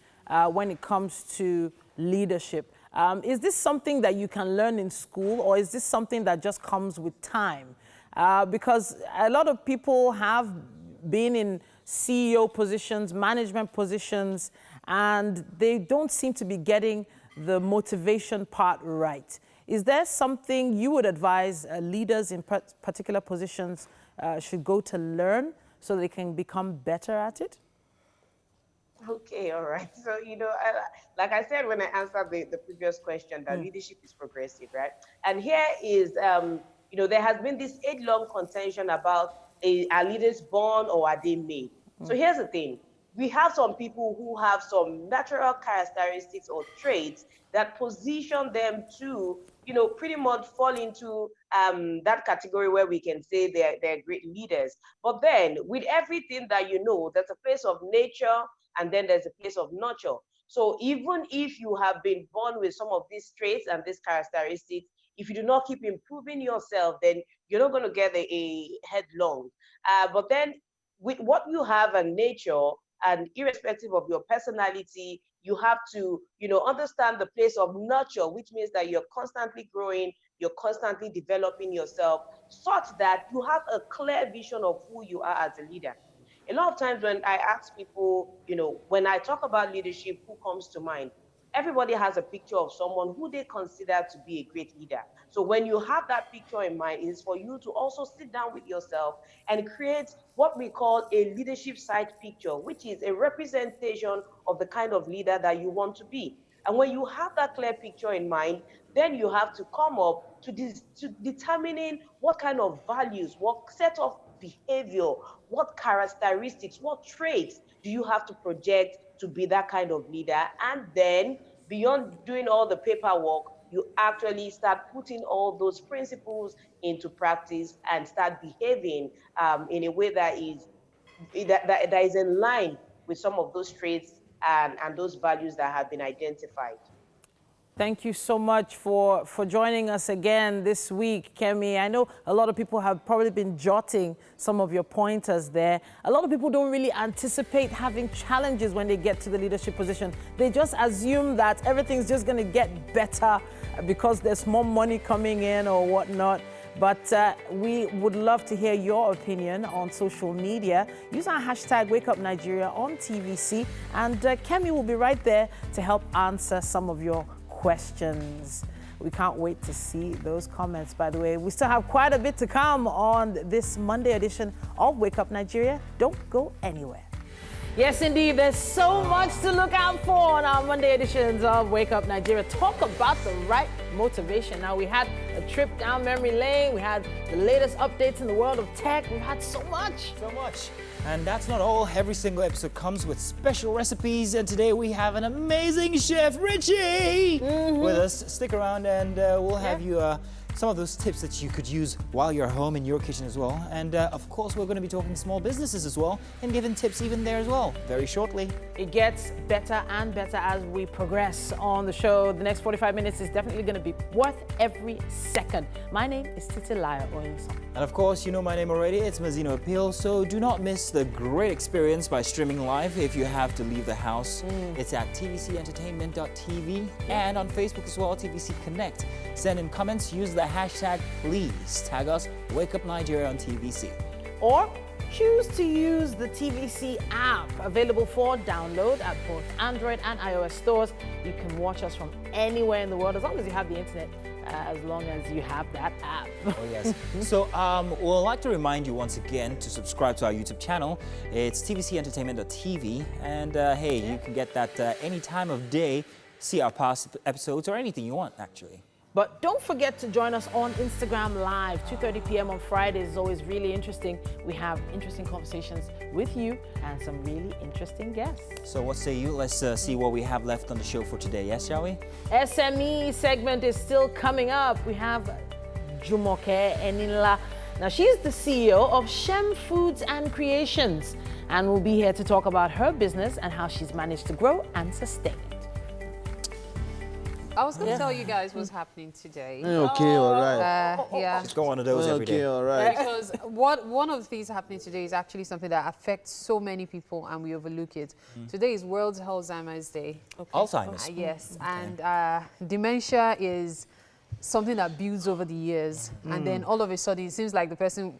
when it comes to leadership. Is this something that you can learn in school, or is this something that just comes with time? Because a lot of people have been in CEO positions, management positions, and they don't seem to be getting the motivation part right. Is there something you would advise leaders in particular positions should go to learn so they can become better at it? Okay, all right. So, like I said when I answered the previous question, that leadership is progressive, right? And here is, there has been this age-long contention about are leaders born or are they made? So here's the thing. We have some people who have some natural characteristics or traits that position them to, pretty much fall into that category where we can say they're great leaders. But then with everything that there's a place of nature and then there's a place of nurture. So even if you have been born with some of these traits and these characteristics, if you do not keep improving yourself, then you're not going to get a headlong. But then with what you have in nature, and irrespective of your personality, you have to, understand the place of nurture, which means that you're constantly growing, you're constantly developing yourself, such that you have a clear vision of who you are as a leader. A lot of times when I ask people, when I talk about leadership, who comes to mind? Everybody has a picture of someone who they consider to be a great leader. So when you have that picture in mind, it is for you to also sit down with yourself and create what we call a leadership side picture, which is a representation of the kind of leader that you want to be. And when you have that clear picture in mind, then you have to come up to determining what kind of values, what set of behavior, what characteristics, what traits do you have to project to be that kind of leader. And then beyond doing all the paperwork, you actually start putting all those principles into practice and start behaving in a way that is in line with some of those traits and those values that have been identified. Thank you so much for joining us again this week, Kemi. I know a lot of people have probably been jotting some of your pointers there. A lot of people don't really anticipate having challenges when they get to the leadership position. They just assume that everything's just going to get better because there's more money coming in or whatnot. But we would love to hear your opinion on social media. Use our hashtag #WakeUpNigeria on TVC, and Kemi will be right there to help answer some of your questions. We can't wait to see those comments, by the way. We still have quite a bit to come on this Monday edition of Wake Up Nigeria. Don't go anywhere. Yes, indeed. There's so much to look out for on our Monday editions of Wake Up Nigeria. Talk about the right motivation. Now, we had a trip down memory lane. We had the latest updates in the world of tech. We've had so much. So much. And that's not all. Every single episode comes with special recipes. And today we have an amazing chef, Richie, with us. Stick around and we'll have you some of those tips that you could use while you're home in your kitchen as well. And of course, we're going to be talking small businesses as well and giving tips even there as well very shortly. It gets better and better as we progress on the show. The next 45 minutes is definitely going to be worth every second. My name is Titilaya Oyinson. And of course, you know my name already. It's Mazino Appeal. So do not miss the great experience by streaming live if you have to leave the house. It's at tvcentertainment.tv and on Facebook as well, TVC Connect. Send in comments, use the hashtag please. Tag us, Wake Up Nigeria on TVC. Or choose to use the TVC app, available for download at both Android and iOS stores. You can watch us from anywhere in the world as long as you have the internet. As long as you have that app. Oh, yes. So we'd like to remind you once again to subscribe to our YouTube channel. It's tvcentertainment.tv. And hey, you can get that any time of day, see our past episodes or anything you want, actually. But don't forget to join us on Instagram Live, 2:30 p.m. on Fridays. It's always really interesting. We have interesting conversations with you and some really interesting guests. So what say you? Let's see what we have left on the show for today. Yes, shall we? SME segment is still coming up. We have Jumoke Eninla. Now, she's the CEO of Shem Foods and Creations, and we'll be here to talk about her business and how she's managed to grow and sustain it. I was going to tell you guys what's happening today. Okay, all right. Yeah. Let's go one of those every day. Okay, all right. Because one of the things happening today is actually something that affects so many people and we overlook it. Today is World Alzheimer's Day. Alzheimer's. Yes, and dementia is something that builds over the years. And then all of a sudden, it seems like the person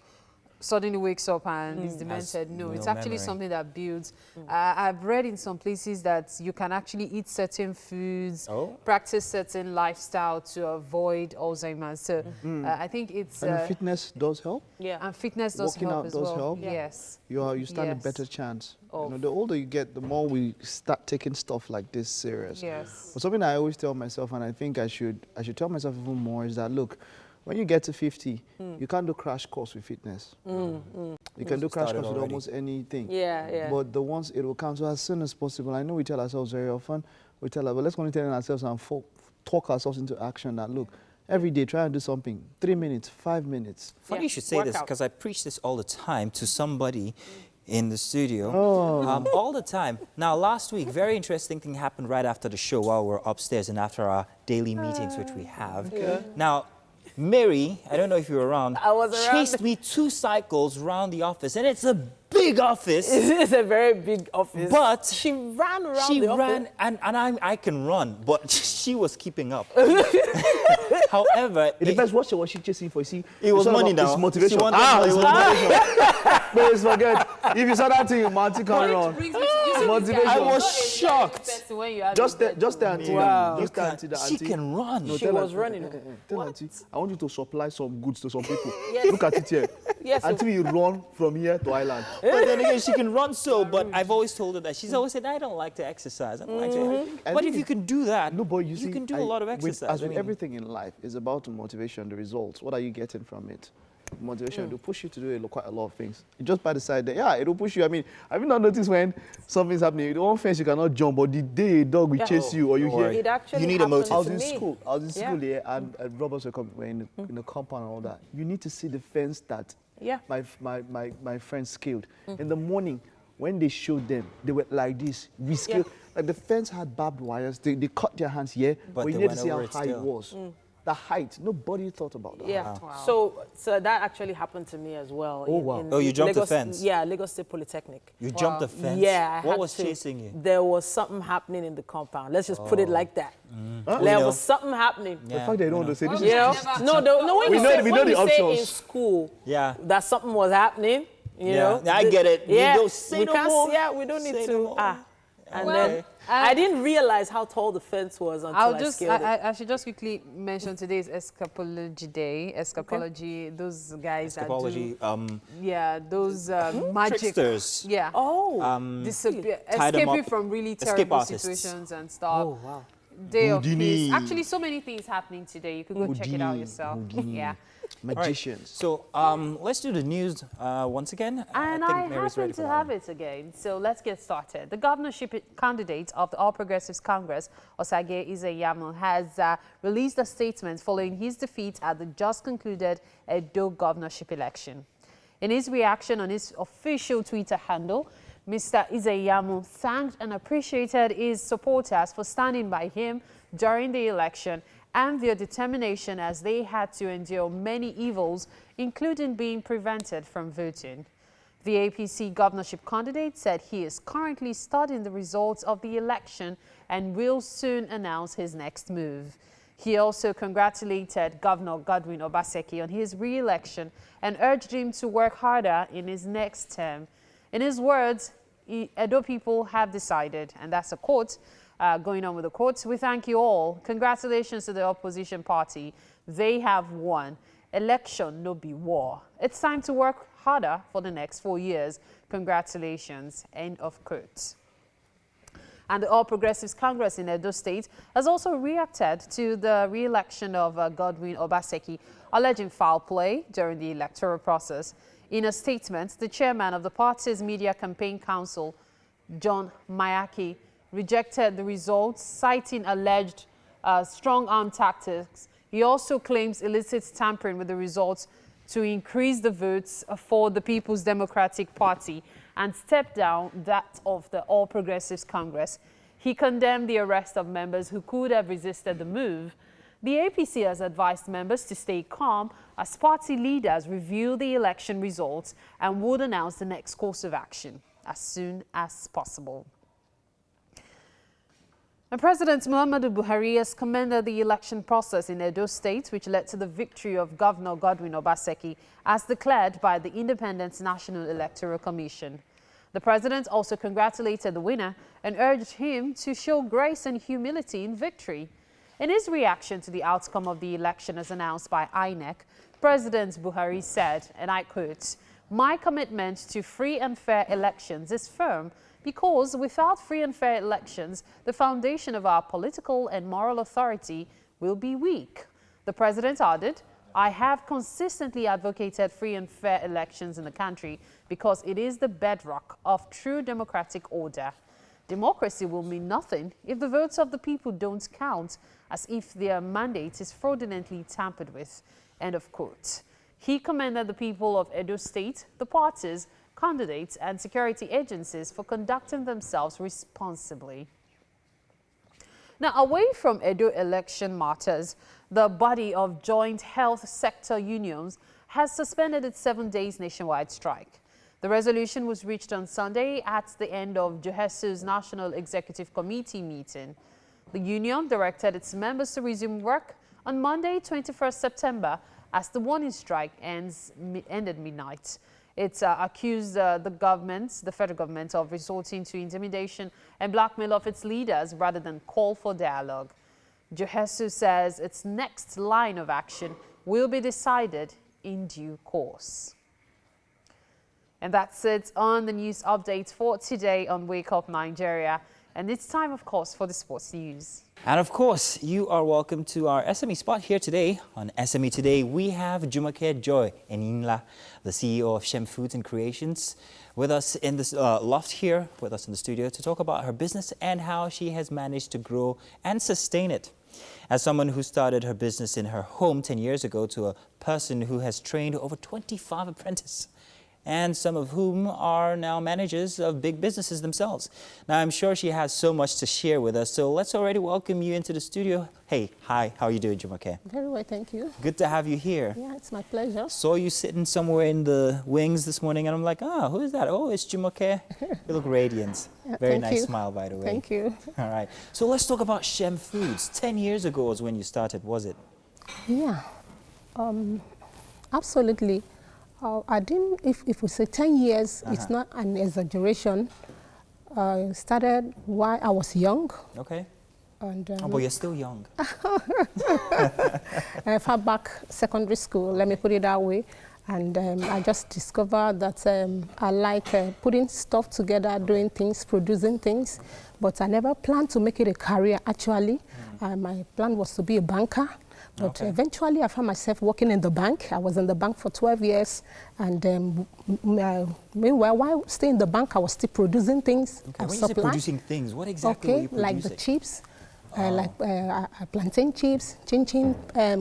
suddenly wakes up and is demented. No, it's actually something that builds. I've read in some places that you can actually eat certain foods, practice certain lifestyle to avoid Alzheimer's. So I think it's... And fitness does help. Yeah. And fitness does Walking help out as does well. help. Yes. You stand a Yes. better chance. You know, the older you get, the more we start taking stuff like this serious. Yes. But something I always tell myself, and I think I should tell myself even more, is that look, when you get to 50, you can't do crash course with fitness. You can do crash course with almost anything. Yeah. But the ones it will come, so as soon as possible. I know we tell ourselves very often, but let's only tell ourselves and talk ourselves into action that, look, every day try and do something. 3 minutes, 5 minutes. Funny you should say this, because I preach this all the time to somebody in the studio, all the time. Now, last week, very interesting thing happened right after the show while we're upstairs and after our daily meetings, which we have. Now, Mary, I don't know if you were around, I was around. chased me 2 cycles around the office, and it's a big office. It's a very big office. But she ran around she the ran, office. and I can run, but she was keeping up. However, It depends what she chasing for. You see, it was it's all money about- now. It's motivation. She wanted It's money. motivation. Please forget. If you saw that thing, Marty can run. Motivation. I was shocked. Just tell auntie that. Just tell auntie that. She Auntie, can run. no, She tell was auntie- running. Tell auntie, I want you to supply some goods to some people. Yes. Look at it here. Yes, Until you run from here to Island. But then again, she can run so, but I've always told her that. She's always said, I don't like to exercise. I don't like to. I But think if you can do that, No, but you see, can do a lot of exercise. As I with mean, everything in life, it's about the motivation, the results. What are you getting from it? Motivation will push you to do quite a lot of things. You just by the side there, yeah, it'll push you. I mean, have you not noticed when something's happening, the one fence you cannot jump, but the day a dog will chase you or you hear. It actually You need a happened motive. I was to in me. school. I was in school here, and robbers were in the compound and all that. You need to see the fence that my friends scaled. In the morning, when they showed them, they were like this. We scaled. Like the fence had barbed wires. They cut their hands here, but they you need to went see how over it high it still. was. The height, nobody thought about that. Yeah. So that actually happened to me as well. Oh, wow. Oh, you jumped the Lagos, fence? Yeah, Lagos State Polytechnic. you jumped the fence. Yeah. I What had was to. chasing you? There was something happening in the compound. Let's just put it like that. Huh? There know. was something happening. The fact they don't want to say this You know? No, when We you know- say, we when know the you say in options. school Yeah. that something was happening, you Yeah. know. I get it. We Yeah. don't say we no can't, more. Yeah, we don't need Say to. no more. And Well, then I didn't realize how tall the fence was until I scaled it. I should just quickly mention today's Escapology Day. Escapology, those guys Escapology, that do, those magic. tricksters. Yeah. Disappear, tie them escaping up. from really Escape terrible artists. situations and stuff. Oh, wow. Day of Houdini. peace. Actually, so many things happening today. You could go check it out Houdini. yourself. Houdini. Yeah. Magicians. So let's do the news once again. And think I Mary's happen ready for to that have one. it again. So let's get started. The governorship candidate of the All Progressives Congress, Osage Izeyamu, has released a statement following his defeat at the just concluded Edo governorship election. In his reaction on his official Twitter handle, Mr. Izeyamu thanked and appreciated his supporters for standing by him during the election and their determination as they had to endure many evils, including being prevented from voting. The APC governorship candidate said he is currently studying the results of the election and will soon announce his next move. He also congratulated Governor Godwin Obaseki on his re-election and urged him to work harder in his next term. In his words, Edo people have decided, and that's a quote, going on with the quotes. We thank you all. Congratulations to the opposition party. They have won. Election no be war. It's time to work harder for the next 4 years. Congratulations. End of quotes. And the All Progressives Congress in Edo State has also reacted to the re-election of Godwin Obaseki, alleging foul play during the electoral process. In a statement, the chairman of the party's Media Campaign Council, John Mayaki, rejected the results, citing alleged strong-arm tactics. He also claims illicit tampering with the results to increase the votes for the People's Democratic Party and step down that of the All Progressives Congress. He condemned the arrest of members who could have resisted the move. The APC has advised members to stay calm as party leaders review the election results and would announce the next course of action as soon as possible. And President Muhammadu Buhari has commended the election process in Edo State, which led to the victory of Governor Godwin Obaseki, as declared by the Independent National Electoral Commission. The president also congratulated the winner and urged him to show grace and humility in victory. In his reaction to the outcome of the election as announced by INEC, President Buhari said, and I quote, "My commitment to free and fair elections is firm, because without free and fair elections, the foundation of our political and moral authority will be weak." The president added, "I have consistently advocated free and fair elections in the country because it is the bedrock of true democratic order. Democracy will mean nothing if the votes of the people don't count, as if their mandate is fraudulently tampered with." End of quote. He commended the people of Edo State, the parties, candidates and security agencies for conducting themselves responsibly. Now, away from Edo election matters, the body of joint health sector unions has suspended its 7 days nationwide strike. The resolution was reached on Sunday at the end of JOHESU's National Executive Committee meeting. The union directed its members to resume work on Monday, 21st September, as the warning strike ended midnight. It accused the federal government of resorting to intimidation and blackmail of its leaders rather than call for dialogue. JOHESU says its next line of action will be decided in due course. And that's it on the news update for today on Wake Up Nigeria. And it's time, of course, for the sports news. And of course, you are welcome to our SME spot here today. On SME Today, we have Jumoke Joy Eninla, the CEO of Shem Foods and Creations, with us in this loft here, with us in the studio, to talk about her business and how she has managed to grow and sustain it. As someone who started her business in her home 10 years ago to a person who has trained over 25 apprentices, and some of whom are now managers of big businesses themselves. Now, I'm sure she has so much to share with us, so let's already welcome you into the studio. Hey, hi, how are you doing, Jumoke? Very well, thank you. Good to have you here. Yeah, it's my pleasure. Saw you sitting somewhere in the wings this morning, and I'm like, who is that? Oh, it's Jumoke. You look radiant. Very nice smile, by the way. Thank you. All right, so let's talk about Shem Foods. 10 years ago was when you started, was it? Yeah, absolutely. I didn't, if we say 10 years, it's not an exaggeration. Started while I was young. Okay. And, but you're still young. Far back secondary school, let me put it that way. And I just discovered that I like putting stuff together, doing things, producing things. But I never planned to make it a career, actually. My plan was to be a banker. But eventually I found myself working in the bank. I was in the bank for 12 years. And meanwhile, while staying in the bank, I was still producing things. Okay, when you say producing things, what exactly were you producing? Like the chips, like plantain chips, chin-chin,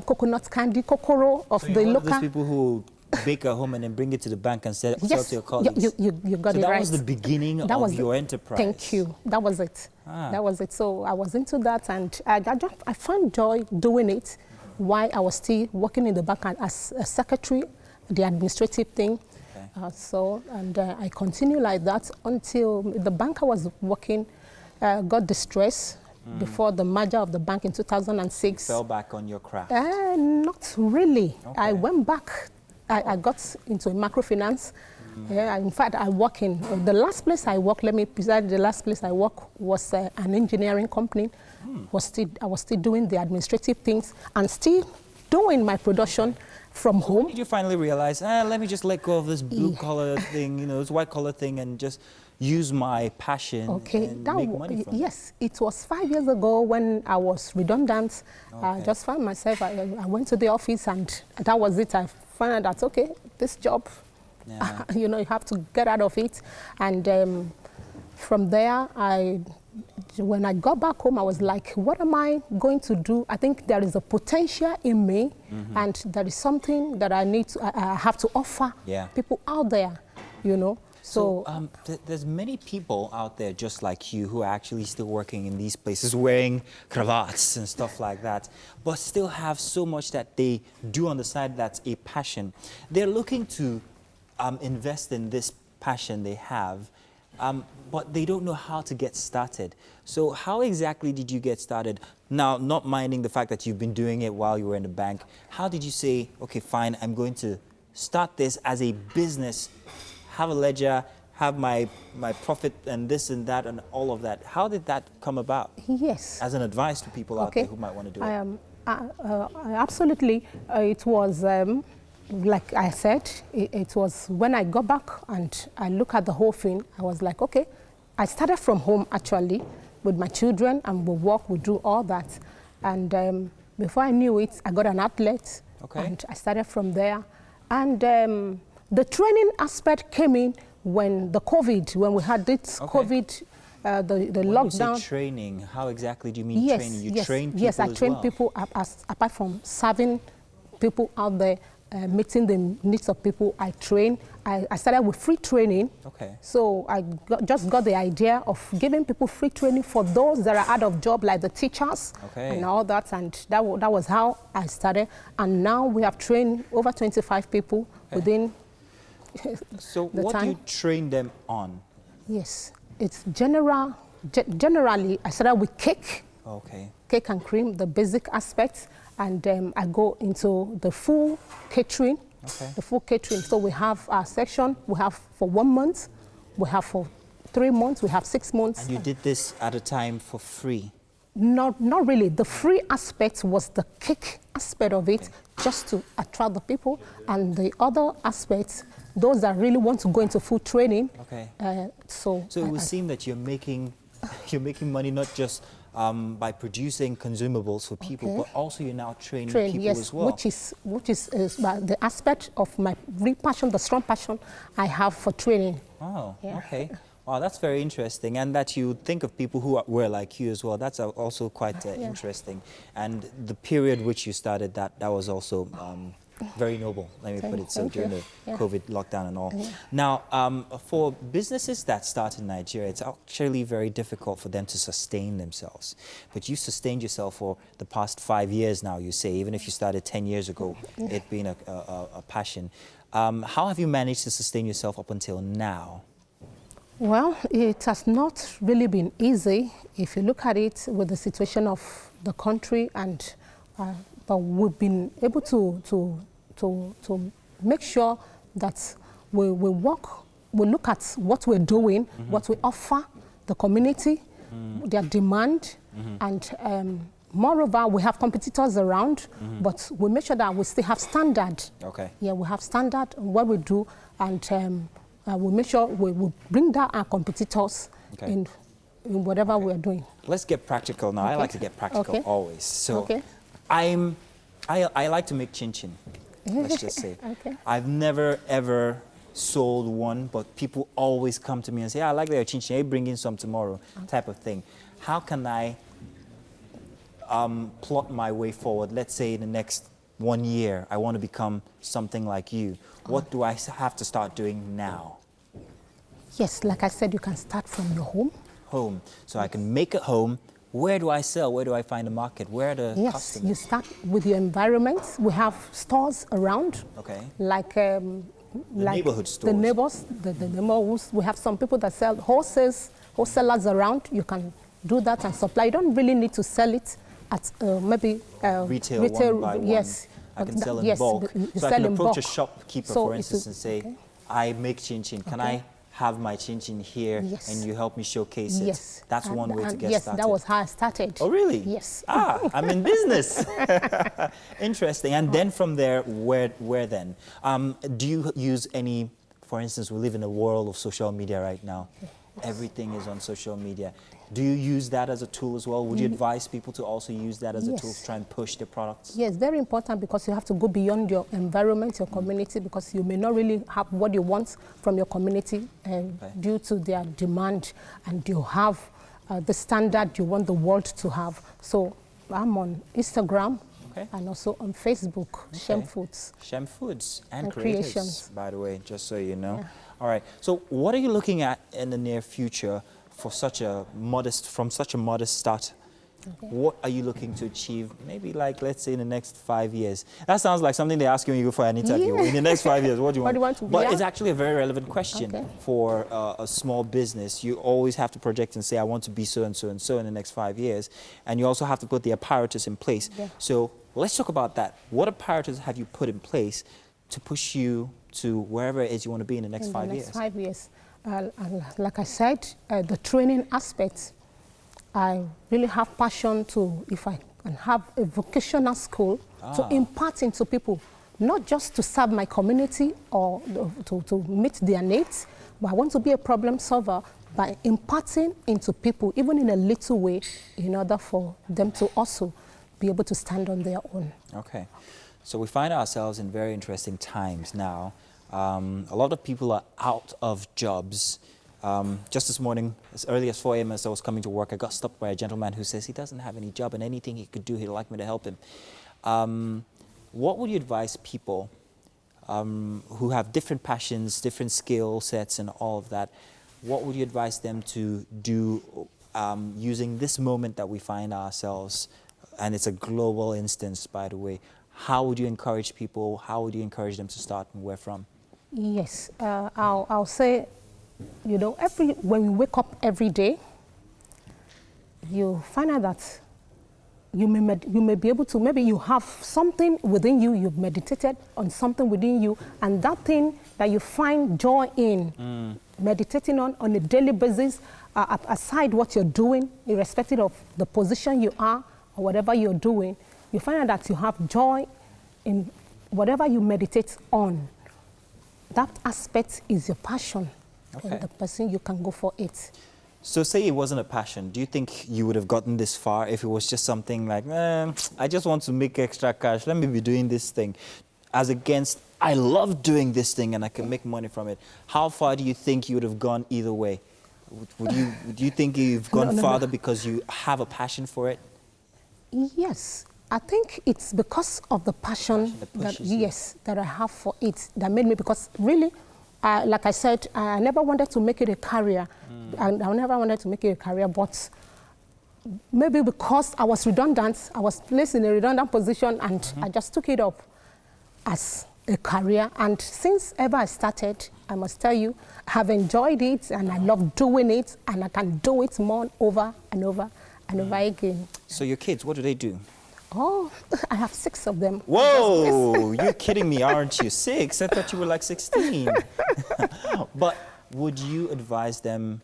coconut candy, kokoro of the local. One of those people who bake at home and then bring it to the bank and sell to your colleagues. You got it right. So that was the beginning of your enterprise. Thank you. That was it. That was it. So I was into that, and I found joy doing it while I was still working in the bank as a secretary, the administrative thing. Okay. I continued like that until the bank I was working got distressed before the merger of the bank in 2006. You fell back on your craft? Not really. Okay. I went back. I got into microfinance. In fact, I work in the last place I worked. Let me preside. The last place I worked was an engineering company. I was still doing the administrative things and still doing my production from home. When did you finally realize, let me just let go of this blue collar thing, this white collar thing, and just use my passion and make money from it? Yes, it was 5 years ago when I was redundant. I just found myself, I went to the office and that was it. I found out that, okay, this job, you know, you have to get out of it. And from there, when I got back home, I was like, what am I going to do? I think there is a potential in me, and there is something that I have to offer people out there, you know. So there's many people out there just like you who are actually still working in these places, wearing cravats and stuff like that, but still have so much that they do on the side that's a passion. They're looking to invest in this passion they have, but they don't know how to get started. So how exactly did you get started? Now, not minding the fact that you've been doing it while you were in the bank, how did you say, okay, fine, I'm going to start this as a business, have a ledger, have my profit and this and that and all of that? How did that come about? Yes. As an advice to people out there who might want to do it. Absolutely. It was, like I said, it was when I got back and I look at the whole thing, I was like, okay, I started from home actually with my children, and we work, we do all that. And before I knew it, I got an outlet, and I started from there. And the training aspect came in when the COVID, when we had this COVID, the lockdown. When you say training, how exactly do you mean training? You train people Yes, I train people apart from serving people out there, meeting the needs of people. I train. I started with free training. So I just got the idea of giving people free training for those that are out of job, like the teachers and all that. And that was how I started. And now we have trained over 25 people within So what do you train them on? Yes, it's generally, I started with cake. Cake and cream, the basic aspects. And I go into the full catering. The full catering. So we have our section, we have for 1 month, we have for 3 months, we have 6 months. And you did this at a time for free? Not really. The free aspect was the cake aspect of it, just to attract the people. And the other aspects, those that really want to go into full training. So it would seem that you're making money not just by producing consumables for people, but also you're now training people as well. Which is the aspect of my real passion, the strong passion I have for training. Oh, okay. Wow, that's very interesting. And that you think of people who were like you as well. That's also quite interesting. And the period which you started that was also very noble, let me put it so, during the COVID lockdown and all. Now, for businesses that start in Nigeria, it's actually very difficult for them to sustain themselves. But you sustained yourself for the past 5 years now, you say, even if you started 10 years ago, it being a passion. How have you managed to sustain yourself up until now? Well, it has not really been easy if you look at it with the situation of the country, and but we've been able to make sure that we look at what we're doing, what we offer the community, their demand, and moreover, we have competitors around, but we make sure that we still have standard. Yeah, we have standard on what we do, and we make sure we bring down our competitors in whatever we're doing. Let's get practical now. I like to get practical always. So I like to make chin-chin, let's just say. I've never, ever sold one, but people always come to me and say, I like your chin-chin, hey, bring in some tomorrow, type of thing. How can I plot my way forward? Let's say in the next 1 year, I want to become something like you. What do I have to start doing now? Yes, like I said, you can start from your home. So I can make it home. Where do I sell? Where do I find a market? Where are the customers? You start with your environment. We have stores around, like neighborhood stores. The neighbors, the neighborhoods. We have some people that sell wholesalers around. You can do that and supply. You don't really need to sell it at maybe retail one by one. I can sell in bulk. So I can approach a shopkeeper, for instance, and say, I make chin-chin. Can I have my chin-chin here and you help me showcase it? That's one way to get started. Yes, that was how I started. Oh, really? Yes. I'm in business. Interesting. And then from there, where then? Do you use any, for instance, we live in a world of social media right now. everything is on social media. Do you use that as a tool as well? Would you advise people to also use that as a tool to try and push their products? Yes, very important, because you have to go beyond your environment, your community, because you may not really have what you want from your community due to their demand, and you have the standard you want the world to have. So I'm on Instagram and also on Facebook, Shem Foods. Shem Foods and Creations, by the way, just so you know. All right, so what are you looking at in the near future for from such a modest start? What are you looking to achieve, maybe like, let's say, in the next 5 years? That sounds like something they ask you when you go for an interview. In the next 5 years, what do you want? But it's actually a very relevant question for a small business. You always have to project and say, I want to be so and so and so in the next 5 years. And you also have to put the apparatus in place. So let's talk about that. What apparatus have you put in place to push you to wherever it is you want to be in the next 5 years? 5 years. Like I said, the training aspect, I really have passion to, if I can have a vocational school to impart into people, not just to serve my community or to meet their needs, but I want to be a problem solver by imparting into people, even in a little way, in order for them to also be able to stand on their own. Okay. So we find ourselves in very interesting times now. A lot of people are out of jobs. Just this morning, as early as 4 a.m. as I was coming to work, I got stopped by a gentleman who says he doesn't have any job and anything he could do, he'd like me to help him. What would you advise people who have different passions, different skill sets and all of that? What would you advise them to do using this moment that we find ourselves, and it's a global instance, by the way? How would you encourage people? How would you encourage them to start and where from? Yes, I'll say, you know, when you wake up every day, you find out that you may be able to, maybe you have something within you, you've meditated on something within you, and that thing that you find joy in, meditating on a daily basis, aside what you're doing, irrespective of the position you are or whatever you're doing, you find out that you have joy in whatever you meditate on. That aspect is your passion. And the person, you can go for it. So say it wasn't a passion, do you think you would have gotten this far if it was just something like, I just want to make extra cash, let me be doing this thing, as against, I love doing this thing and I can make money from it? How far do you think you would have gone either way? Do you think you've gone farther because you have a passion for it? Yes. I think it's because of the passion that I have for it that made me, because really, like I said, I never wanted to make it a career. I never wanted to make it a career, but maybe because I was redundant, I was placed in a redundant position, and I just took it up as a career. And since ever I started, I must tell you, I have enjoyed it, and I love doing it, and I can do it more over and over and over again. So your kids, what do they do? Oh, I have 6 of them. Whoa, you're kidding me, aren't you? 6? I thought you were like 16. But would you advise them,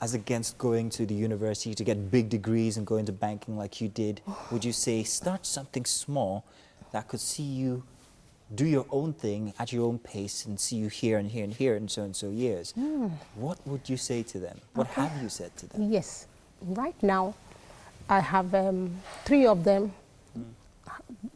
as against going to the university to get big degrees and go into banking like you did, would you say start something small that could see you do your own thing at your own pace and see you here and here and here in so and so years? What would you say to them? What have you said to them? Yes. Right now, I have 3 of them.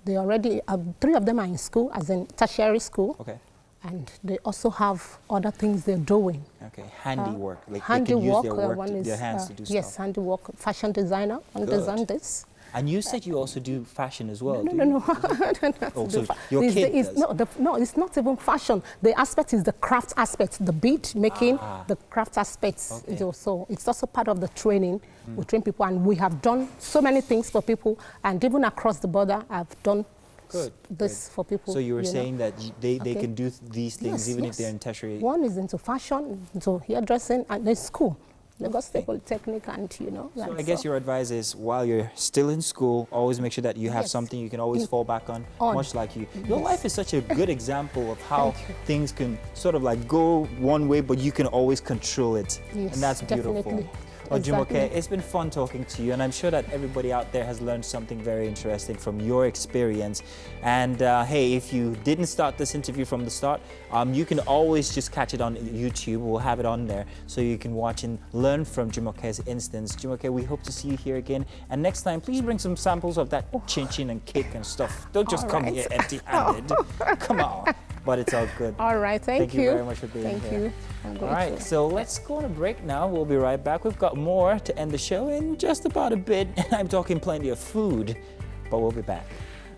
They already, 3 of them are in school, as in tertiary school. Okay. And they also have other things they're doing. Okay, handiwork. Like handiwork, they can use their work, their hands to do stuff. Yes, handiwork, fashion designer, and design this. And you said you also do fashion as well, No. Oh, so your kid does. No, it's not even fashion. The aspect is the craft aspect, the bead making, the craft aspects. Okay. So it's also part of the training. We train people, and we have done so many things for people, and even across the border, I've done this for people. So you were saying that they can do these things even if they're in tertiary? One is into fashion, into hairdressing, and there's school. Lagos State Polytechnic, and So I guess your advice is, while you're still in school, always make sure that you have something you can always fall back on, much like you. Your life is such a good example of how things can sort of like go one way, but you can always control it. Yes, and that's beautiful. Definitely. Well, Exactly. Jumoke, it's been fun talking to you, and I'm sure that everybody out there has learned something very interesting from your experience. And hey, if you didn't start this interview from the start, you can always just catch it on YouTube. We'll have it on there so you can watch and learn from Jumoke's instance. Jumoke, we hope to see you here again. And next time, please bring some samples of that chin-chin and cake and stuff. Don't just come here empty-handed. Come on. But it's all good. All right, thank you. Thank you very much for being Thank here. you. I'm All right, grateful. so let's go on a break now. We'll be right back. We've got more to end the show in just about a bit. And I'm talking plenty of food, but we'll be back.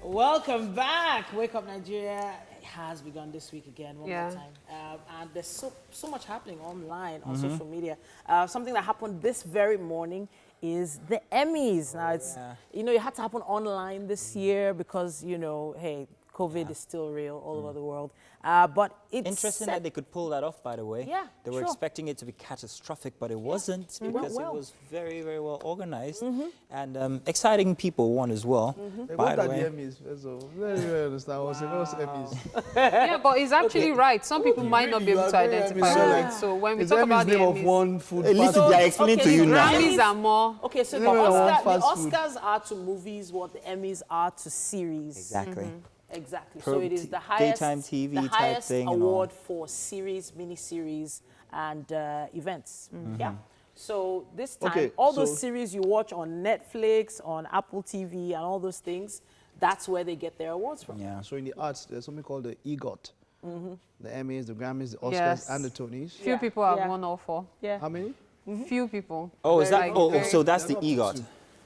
Welcome back. Wake Up Nigeria has begun this week again, one more time. And there's so much happening online, on social media. Something that happened this very morning is the Emmys. Now, it's, it had to happen online this year because, hey, COVID is still real all over the world. But it's interesting that they could pull that off, by the way. Yeah, They were expecting it to be catastrophic, but it wasn't because it was very, very well organized. And exciting people won as well. By the way. The Emmys, so very understand what's Emmys. Yeah, but it's actually right. Some people might not be able to identify it. So when we talk about the of Emmys, one food At least I explained to you now. Grammys are more. Okay, so the Oscars are to movies what the Emmys are to series. Exactly. Exactly. So it is the highest, daytime TV the type highest thing and award for series, mini-series, and events. Yeah. So this time, all those series you watch on Netflix, on Apple TV, and all those things, that's where they get their awards from. Yeah. So in the arts, there's something called the EGOT. The Emmys, the Grammys, the Oscars, and the Tonys. Few people have won all four. Yeah. How many? Few people. Oh, is that? Like Oh, very- so that's the They're not EGOT.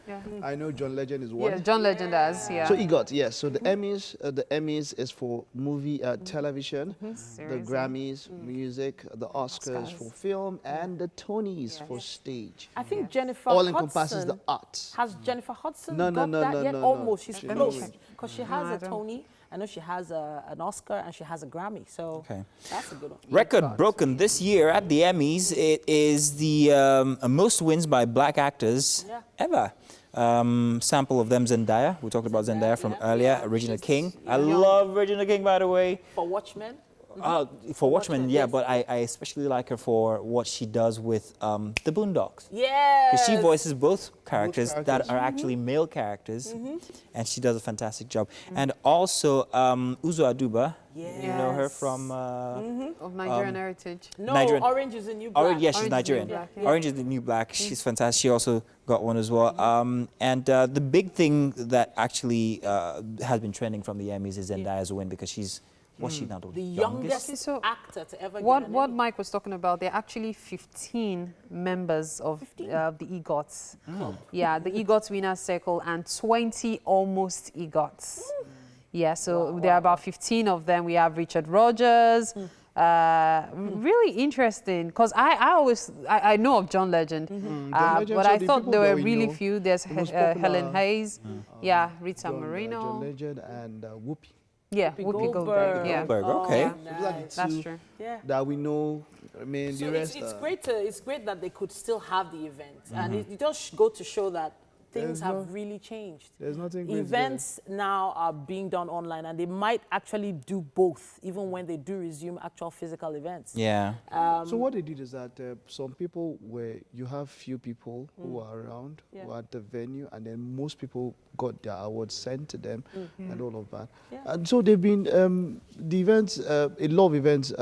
Yeah. I know John Legend is one. Yeah, John Legend has, yeah. So EGOT, yes. So the Emmys is for movie, television. The Series, Grammys, music. The Oscars for film, and the Tonys for stage. I think Jennifer All Hudson encompasses the arts. has Jennifer Hudson No, got no, that no, yet? no, no. Almost. She's She close knows. because she has a Tony. I know she has an Oscar and she has a Grammy. So that's a good one. Record broken this year at the Emmys. It is the most wins by black actors ever. Sample of them, Zendaya. We talked about Zendaya from earlier. Regina King. I love Regina King, by the way. For Watchmen. For Watchmen, yeah, but I especially like her for what she does with the Boondocks. Yeah. Because she voices both characters that are actually male characters, and she does a fantastic job. And also Uzo Aduba, you know her from of Nigerian heritage. No, Nigerian. Orange is the New Black. Orange, yeah, she's Orange is the New Nigerian. Black, yeah. Orange is the New Black. She's fantastic. She also got one as well. And the big thing that actually has been trending from the Emmys is Zendaya's win because she's what's she now? The youngest So actor to ever get What an what Emmy. Mike was talking about, there are actually 15 members of the EGOTs. Yeah, the EGOTs Winners Circle and 20 almost EGOTs. Yeah, so there are about 15 of them. We have Richard Rogers. Really interesting because I know of John Legend, Legend, but so I the thought people there that were we really know, few. There's the most Helen popular, Hayes, yeah, Rita John Moreno, Legend and Whoopi. yeah, Whoopi Goldberg, yeah. Goldberg, okay. Those are the That's two true. Yeah. that we know. I mean, So the rest. it's great that they could still have the event, and it does go to show that things There's have really changed. There's nothing great Events now are being done online, and they might actually do both, even when they do resume actual physical events. Yeah. So what they did is that some people you have few people who are around, who are at the venue, and then most people got their awards sent to them and all of that. Yeah. And so they've been, the events, a lot of events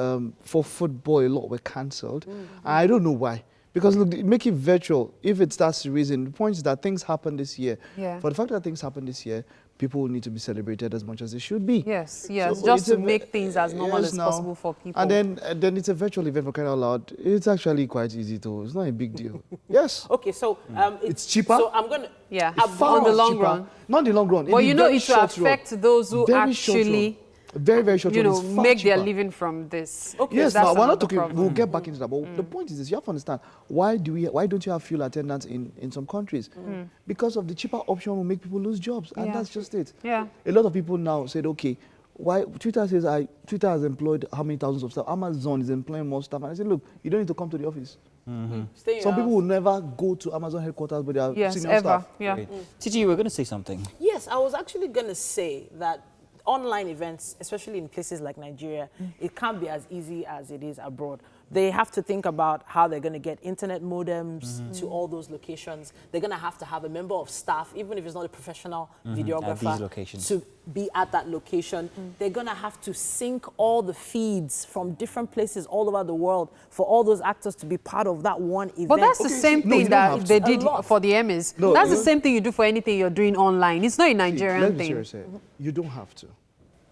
for football, a lot were cancelled. I don't know why. Because look, make it virtual. If that's the reason, the point is that things happen this year. Yeah. For the fact that things happen this year, people will need to be celebrated as much as they should be. Yes, So just it's to make things as normal yes, as now. possible for people. And then it's a virtual event for crying out loud. It's actually quite easy too. It's not a big deal. Yes. Okay, so It's cheaper. So I'm gonna on the long run. Not the long run. But in you the know, very it will short run. affect those who Very short actually, run. Very, very short run. It's far make their cheaper. living from this. Okay, Yes, that's now we're another not talking. problem. We'll get back into that. But the point is this: you have to understand why don't you have fuel attendants in some countries? Because of the cheaper option will make people lose jobs, and that's just it. Yeah. A lot of people now said, okay, why Twitter says Twitter has employed how many thousands of staff? Amazon is employing more staff, and I said, look, you don't need to come to the office. stay in your Some people house. will never go to Amazon headquarters, but they are Yes, senior ever. staff. Yeah. Titi, you were going to say something. Yes, I was actually going to say that online events, especially in places like Nigeria, it can't be as easy as it is abroad they have to think about how they're going to get internet modems to all those locations. They're going to have a member of staff, even if it's not a professional videographer, at these locations. to be at that location. They're going to have to sync all the feeds from different places all over the world for all those actors to be part of that one event. But that's the same thing that they did for the Emmys. No, That's the same thing you do for anything you're doing online. It's not a Nigerian Let me thing. seriously say, you don't have to.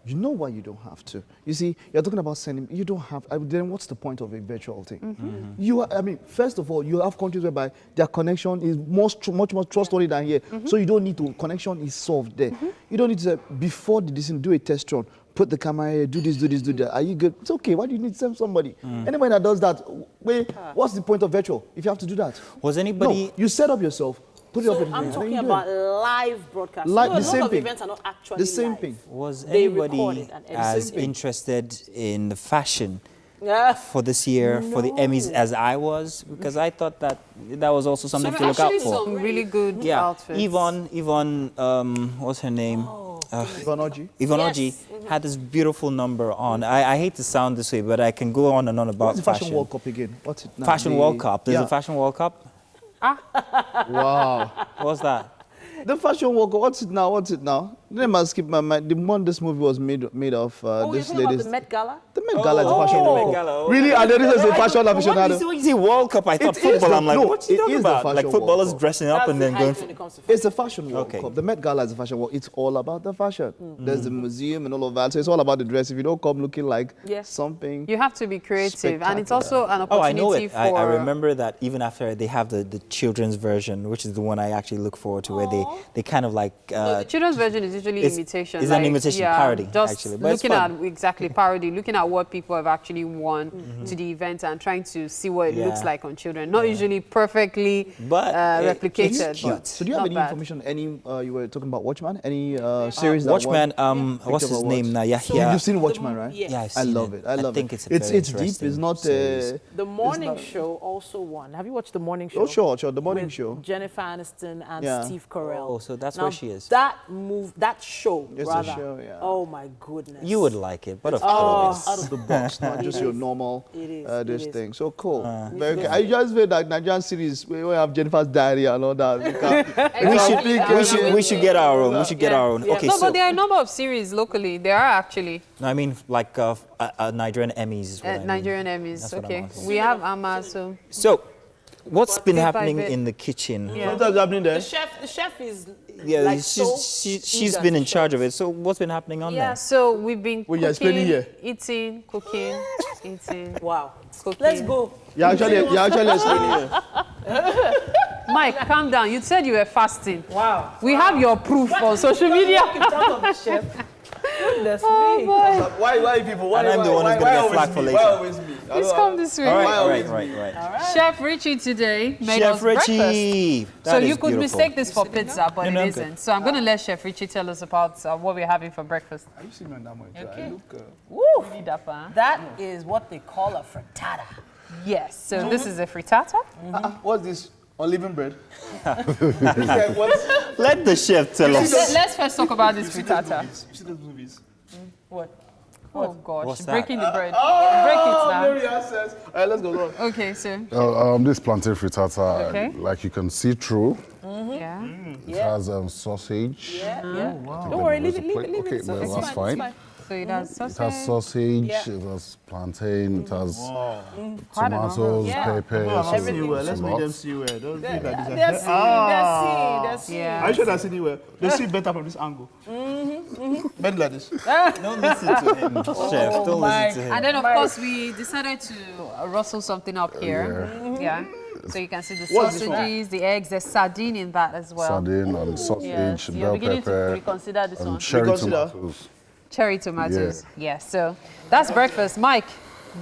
You know why you don't have to? You see, you're talking about sending. You don't have. Then what's the point of a virtual thing? You are, I mean, first of all, you have countries whereby their connection is much more trustworthy than here. So you don't need to. Connection is solved there. You don't need to say, before the decision, do a test run. Put the camera here. Do this. Do that. Are you good? It's okay. Why do you need to send somebody? Anybody that does that, what's the point of virtual if you have to do that? Was anybody? No, you set up yourself. Put it up So in I'm there, talking and then you do about it. live broadcast. Like No, the a same lot of thing. events are not actually The same live. thing. Was They record anybody it and edit as it. interested in the fashion Yeah. for this year, for the Emmys, as I was? Because I thought that was also something to look out Actually, for. some really good Yeah, outfits. Yvonne, what's her name? Yvonne Oji. Yvonne Yes. Oji had this beautiful number on. I hate to sound this way, but I can go on and on about What's the Fashion World Cup again? What's it now? Fashion World Cup. There's a Fashion World Cup. Wow. What's that? The Fashion World Cup. What's it now? Let me skip my mind. The one this movie was made of. Oh, you're This talking about lady's. the Met Gala? The Met Gala is a fashion the World Met Cup. Gala. Really? And then this is a fashion When aficionado. you say World Cup, I thought It is football. the- I'm like, no, what's he it talking is the about? Fashion Like World footballers Cup. dressing up That's and the then going. hype when it comes to It's a Fashion World Okay. Cup. The Met Gala is a fashion world. It's all about the fashion. There's the museum and all of that. So it's all about the dress. If you don't come looking like Yes. something. You have to be creative, and it's also an Oh, I opportunity know it. for. I remember that even after they have the children's version, which is the one I actually look forward to, where they kind of like. The children's version is usually it's- imitation. it's an imitation parody, just actually, but it's looking at fun. exactly parody, looking at what people have actually won to the event and trying to see what it looks Yeah. like on children. Not usually perfectly But replicated. it's cute. but So do you have not any bad. information? You were talking about Watchmen? Any series that Watchmen. won? What's his Victor name now? So Yahya. you've seen Watchmen, right? Yes. Yeah, I've I seen love it. I love think it. it's a very It's deep. It's interesting not. series. The morning show also won. Have you watched the morning show? Oh, sure. The morning With show. Jennifer Aniston and Yeah. Steve Carell. Oh, so that's Now, where she is. That show, It's a rather. show, yeah. Oh my goodness. You would like it, but of out course. of the box, not just your normal It is, this it is. thing. So cool. Very good. I just feel like Nigerian series we have Jennifer's Diary and all that. We should get our own. We should get our own. Yeah. Okay, No, so but there are a number of series locally. There are actually no, I mean like Nigerian Emmys. Is what I mean. Nigerian Emmys. That's what I'm Okay, asking. we have Amazon. So, what's been Bit by happening bit. in the kitchen? Yeah. What's happening there? The chef is Yeah, like so she's eager been to in show charge of it. So what's been happening on Yeah, there? so we've been Well, you're explaining cooking, here. eating, cooking, eating, Wow. cooking. Let's go. You're actually explaining here. Mike, calm down. You said you were fasting. Wow. We have your proof on social media. In front of the chef. Goodness Oh, me. boy. Why people? And I'm the one who's gonna get flack for later. Why always me? Please come this way. All Why right, always right. Chef Richie today made Chef us breakfast. Richie. So That you is could beautiful. mistake this for pizza, but No, it I'm isn't. good. So I'm going to let Chef Richie tell us about what we're having for breakfast. You see me on that monitor. I look. Woo. Really dapper, huh? That is what they call a frittata. Yes. So this is a frittata. What's this? Unleavened bread. Let the chef tell us. Let's first talk about this frittata. You see those movies? What? Oh gosh, What's that? breaking the bread. Break it now. Mary access. All right, let's go. Okay, so This plantain frittata, Okay. like you can see through, yeah. it has Oh, sausage. Yeah. Think Don't worry, there's leave a it, plate. leave Okay, it. well, It's that's fine. fine. So it has It sausage. has sausage, Yeah. it has plantain, it has Pardon, tomatoes, Yeah. peppers, Everything. Let's make lots. them see where. Don't be like this. They're seeing. Yeah. Are you sure that's anywhere? They see better from this angle. Bend like this. Don't listen to him, chef. Don't listen to him. And then of course we decided to rustle something up here. Yeah. So you can see the What's this one? sausages, the eggs, there's sardine in that as well. Sardine and sausage, Yes, you're bell beginning to pepper, reconsider this one. and cherry Reconsider. tomatoes. Cherry tomatoes. Yes. So that's breakfast. Mike,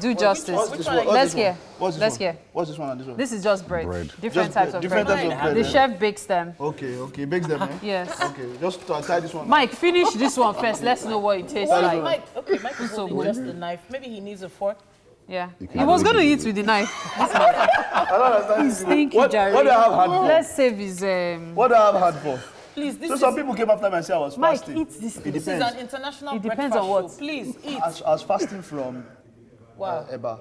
do justice. What's this one? Let's hear. What's this Let's one? hear. What's this one and this one? This is just bread. Different Just types bread. of Different bread. types of bread, The yeah. chef bakes them. Okay. Bakes them, eh? Yes. Okay, just tie this one. Mike, finish this one first. Let's know what it tastes like. Mike is So holding good. just the knife. Maybe he needs a fork. Yeah. can He was do it. going to eat with the knife. I don't understand. Thank you, What Jerry. do I have hand for? Let's save his. What do I have hand for? Please, this So is some people came after me and said I was Mike, fasting. eat this. It this is depends. an international It depends breakfast on what. show. Please eat. I was fasting from Wow. Eba.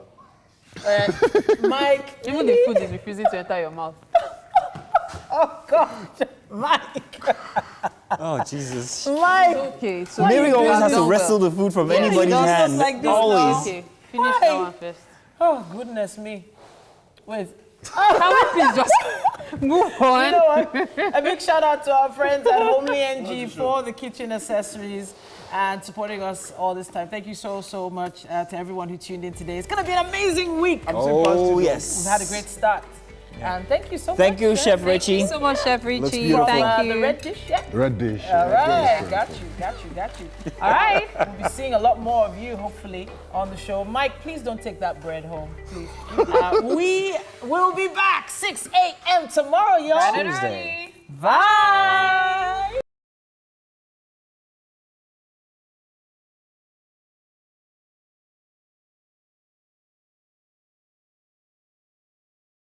Mike. Even the food is refusing to enter your mouth. Oh, God. Mike. Oh, Jesus. Mike. Okay, so Mary you always have has to done wrestle well. the food from Yeah, anybody's she does hand. just like this always. now. Okay, finish Why? that one first. Oh, goodness me. Wait. Can we please just move on? You know what? A big shout out to our friends at Homely NG for the kitchen accessories and supporting us all this time. Thank you so much to everyone who tuned in today. It's going to be an amazing week. Oh, yes. We've had a great start. And thank you so much. Thank you, Chef Richie. Thank you so much, Chef Richie. beautiful. Thank you. The red dish, yeah? Red dish. All right, Got got you. All right. We'll be seeing a lot more of you, hopefully, on the show. Mike, please don't take that bread home, please. We will be back 6 a.m. tomorrow, y'all. Tuesday. Bye.